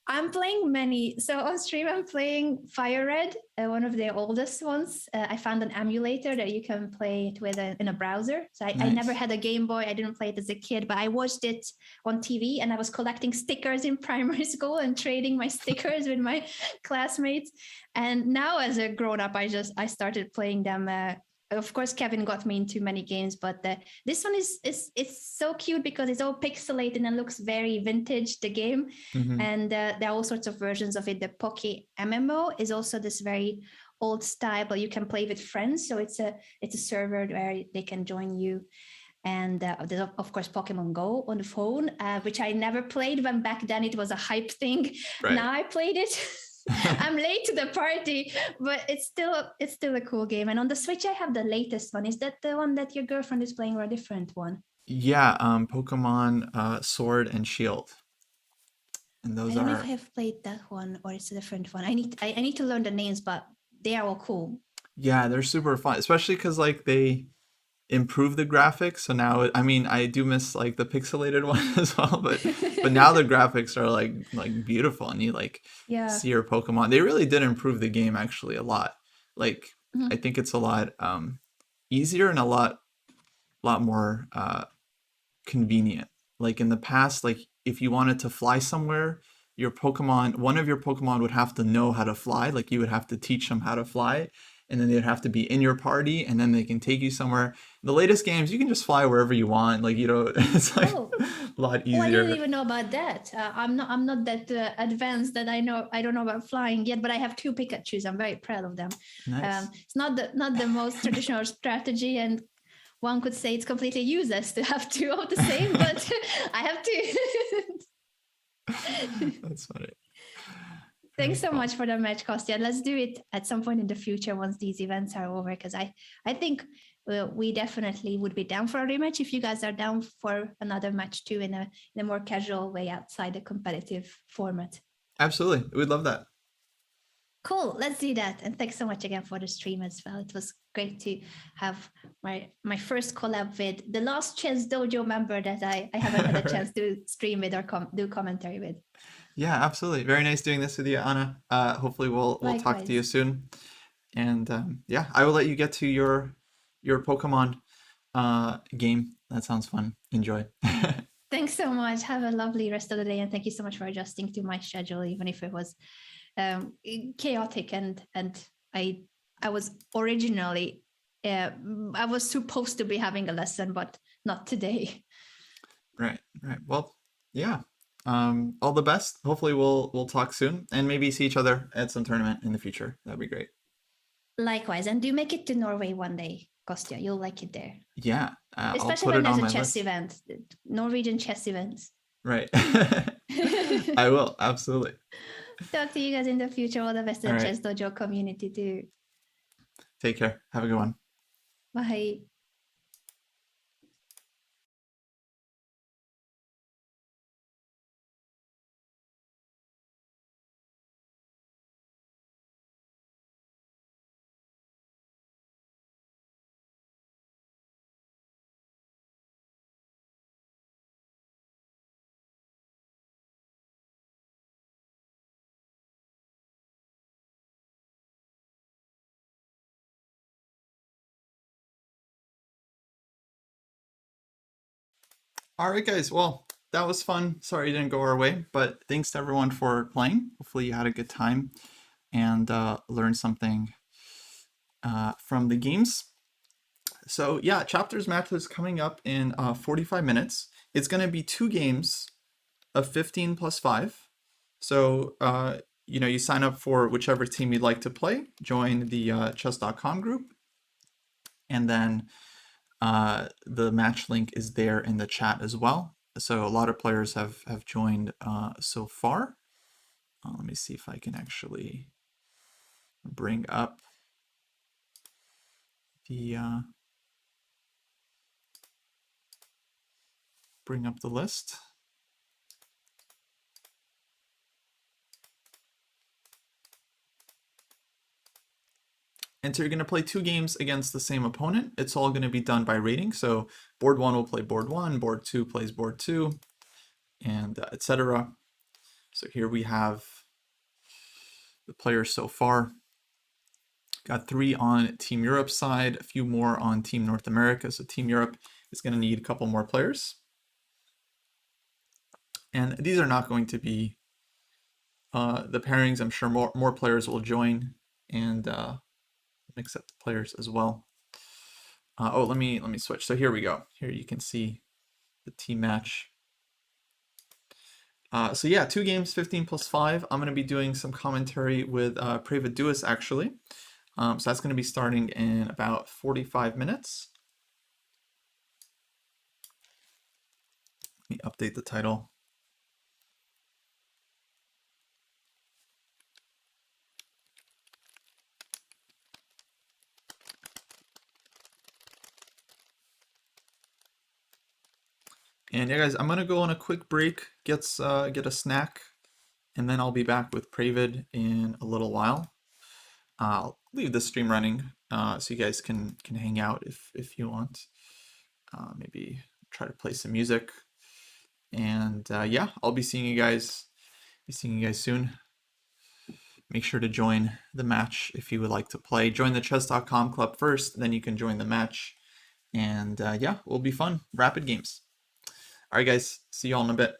I'm playing many. So on stream, I'm playing Fire Red, one of the oldest ones. I found an emulator that you can play it with in a browser. So I never had a Game Boy. I didn't play it as a kid, but I watched it on TV, and I was collecting stickers in primary school and trading my stickers with my classmates. And now as a grown up, I started playing them. Of course, Kevin got me into many games, but this one is it's so cute because it's all pixelated and looks very vintage, the game. And there are all sorts of versions of it. The Poke MMO is also this very old style, but you can play with friends. So it's a server where they can join you. And there's of course Pokemon Go on the phone, which I never played when back then it was a hype thing. Right. Now I played it. I'm late to the party, but it's still a cool game. And on the Switch, I have the latest one. Is that the one that your girlfriend is playing, or a different one? Yeah, Pokemon Sword and Shield. And those I don't know if I have played that one or it's a different one. I need to learn the names, but they are all cool. Yeah, they're super fun, especially because like they improve the graphics. So now, I mean, I do miss like the pixelated one as well, but now the graphics are like beautiful, and you like see your Pokemon. They really did improve the game actually a lot. Like I think it's a lot easier and a lot more convenient. Like in the past, like if you wanted to fly somewhere, one of your Pokemon would have to know how to fly. Like you would have to teach them how to fly, and then they'd have to be in your party, and then they can take you somewhere. The latest games, you can just fly wherever you want. Like, you know, it's like a lot easier. I didn't even know about that. I'm not that advanced that I don't know about flying yet, but I have 2 Pikachus. I'm very proud of them. Nice. It's not the most traditional strategy, and one could say it's completely useless to have 2 of the same, but I have 2. That's funny. Thanks so much for the match, Kostya. Let's do it at some point in the future once these events are over, because I think we definitely would be down for a rematch if you guys are down for another match too, in a more casual way outside the competitive format. Absolutely. We'd love that. Cool. Let's do that. And thanks so much again for the stream as well. It was great to have my first collab with the last Chess Dojo member that I haven't had a chance to stream with or do commentary with. Yeah, absolutely. Very nice doing this with you, Anna. Hopefully we'll talk to you soon. And yeah, I will let you get to your Pokemon game. That sounds fun. Enjoy. Thanks so much. Have a lovely rest of the day, and thank you so much for adjusting to my schedule, even if it was chaotic. And I was originally I was supposed to be having a lesson, but not today. Right. Well, yeah. All the best. Hopefully we'll talk soon, and maybe see each other at some tournament in the future. That'd be great. Likewise, and do make it to Norway one day, Kostya. You'll like it there. Yeah, especially when there's a chess event, Norwegian chess events. Right. I will, absolutely. Talk to you guys in the future. All the best to the Chess Dojo community too. Take care. Have a good one. Bye. All right, guys. Well, that was fun. Sorry it didn't go our way, but thanks to everyone for playing. Hopefully you had a good time and learned something from the games. So yeah, Chapters match is coming up in 45 minutes. It's going to be 2 games of 15 plus 5. So, you sign up for whichever team you'd like to play, join the chess.com group, and then the match link is there in the chat as well. So a lot of players have joined so far. Let me see if I can actually bring up the list. And so you're going to play 2 games against the same opponent. It's all going to be done by rating. So board 1 will play board 1, board 2 plays board 2, and etc. So here we have the players so far. Got 3 on Team Europe side, a few more on Team North America. So Team Europe is going to need a couple more players. And these are not going to be the pairings. I'm sure more players will join and mix up the players as well. Let me switch. So here we go. Here you can see the team match. So yeah, 2 games, 15 plus 5. I'm going to be doing some commentary with Preva Duis actually. So that's going to be starting in about 45 minutes. Let me update the title. And yeah, guys, I'm gonna go on a quick break, get a snack, and then I'll be back with Pravid in a little while. I'll leave the stream running so you guys can hang out if you want. Maybe try to play some music, and yeah, I'll be seeing you guys. Soon. Make sure to join the match if you would like to play. Join the chess.com club first, then you can join the match. And yeah, it will be fun. Rapid games. All right, guys. See you all in a bit.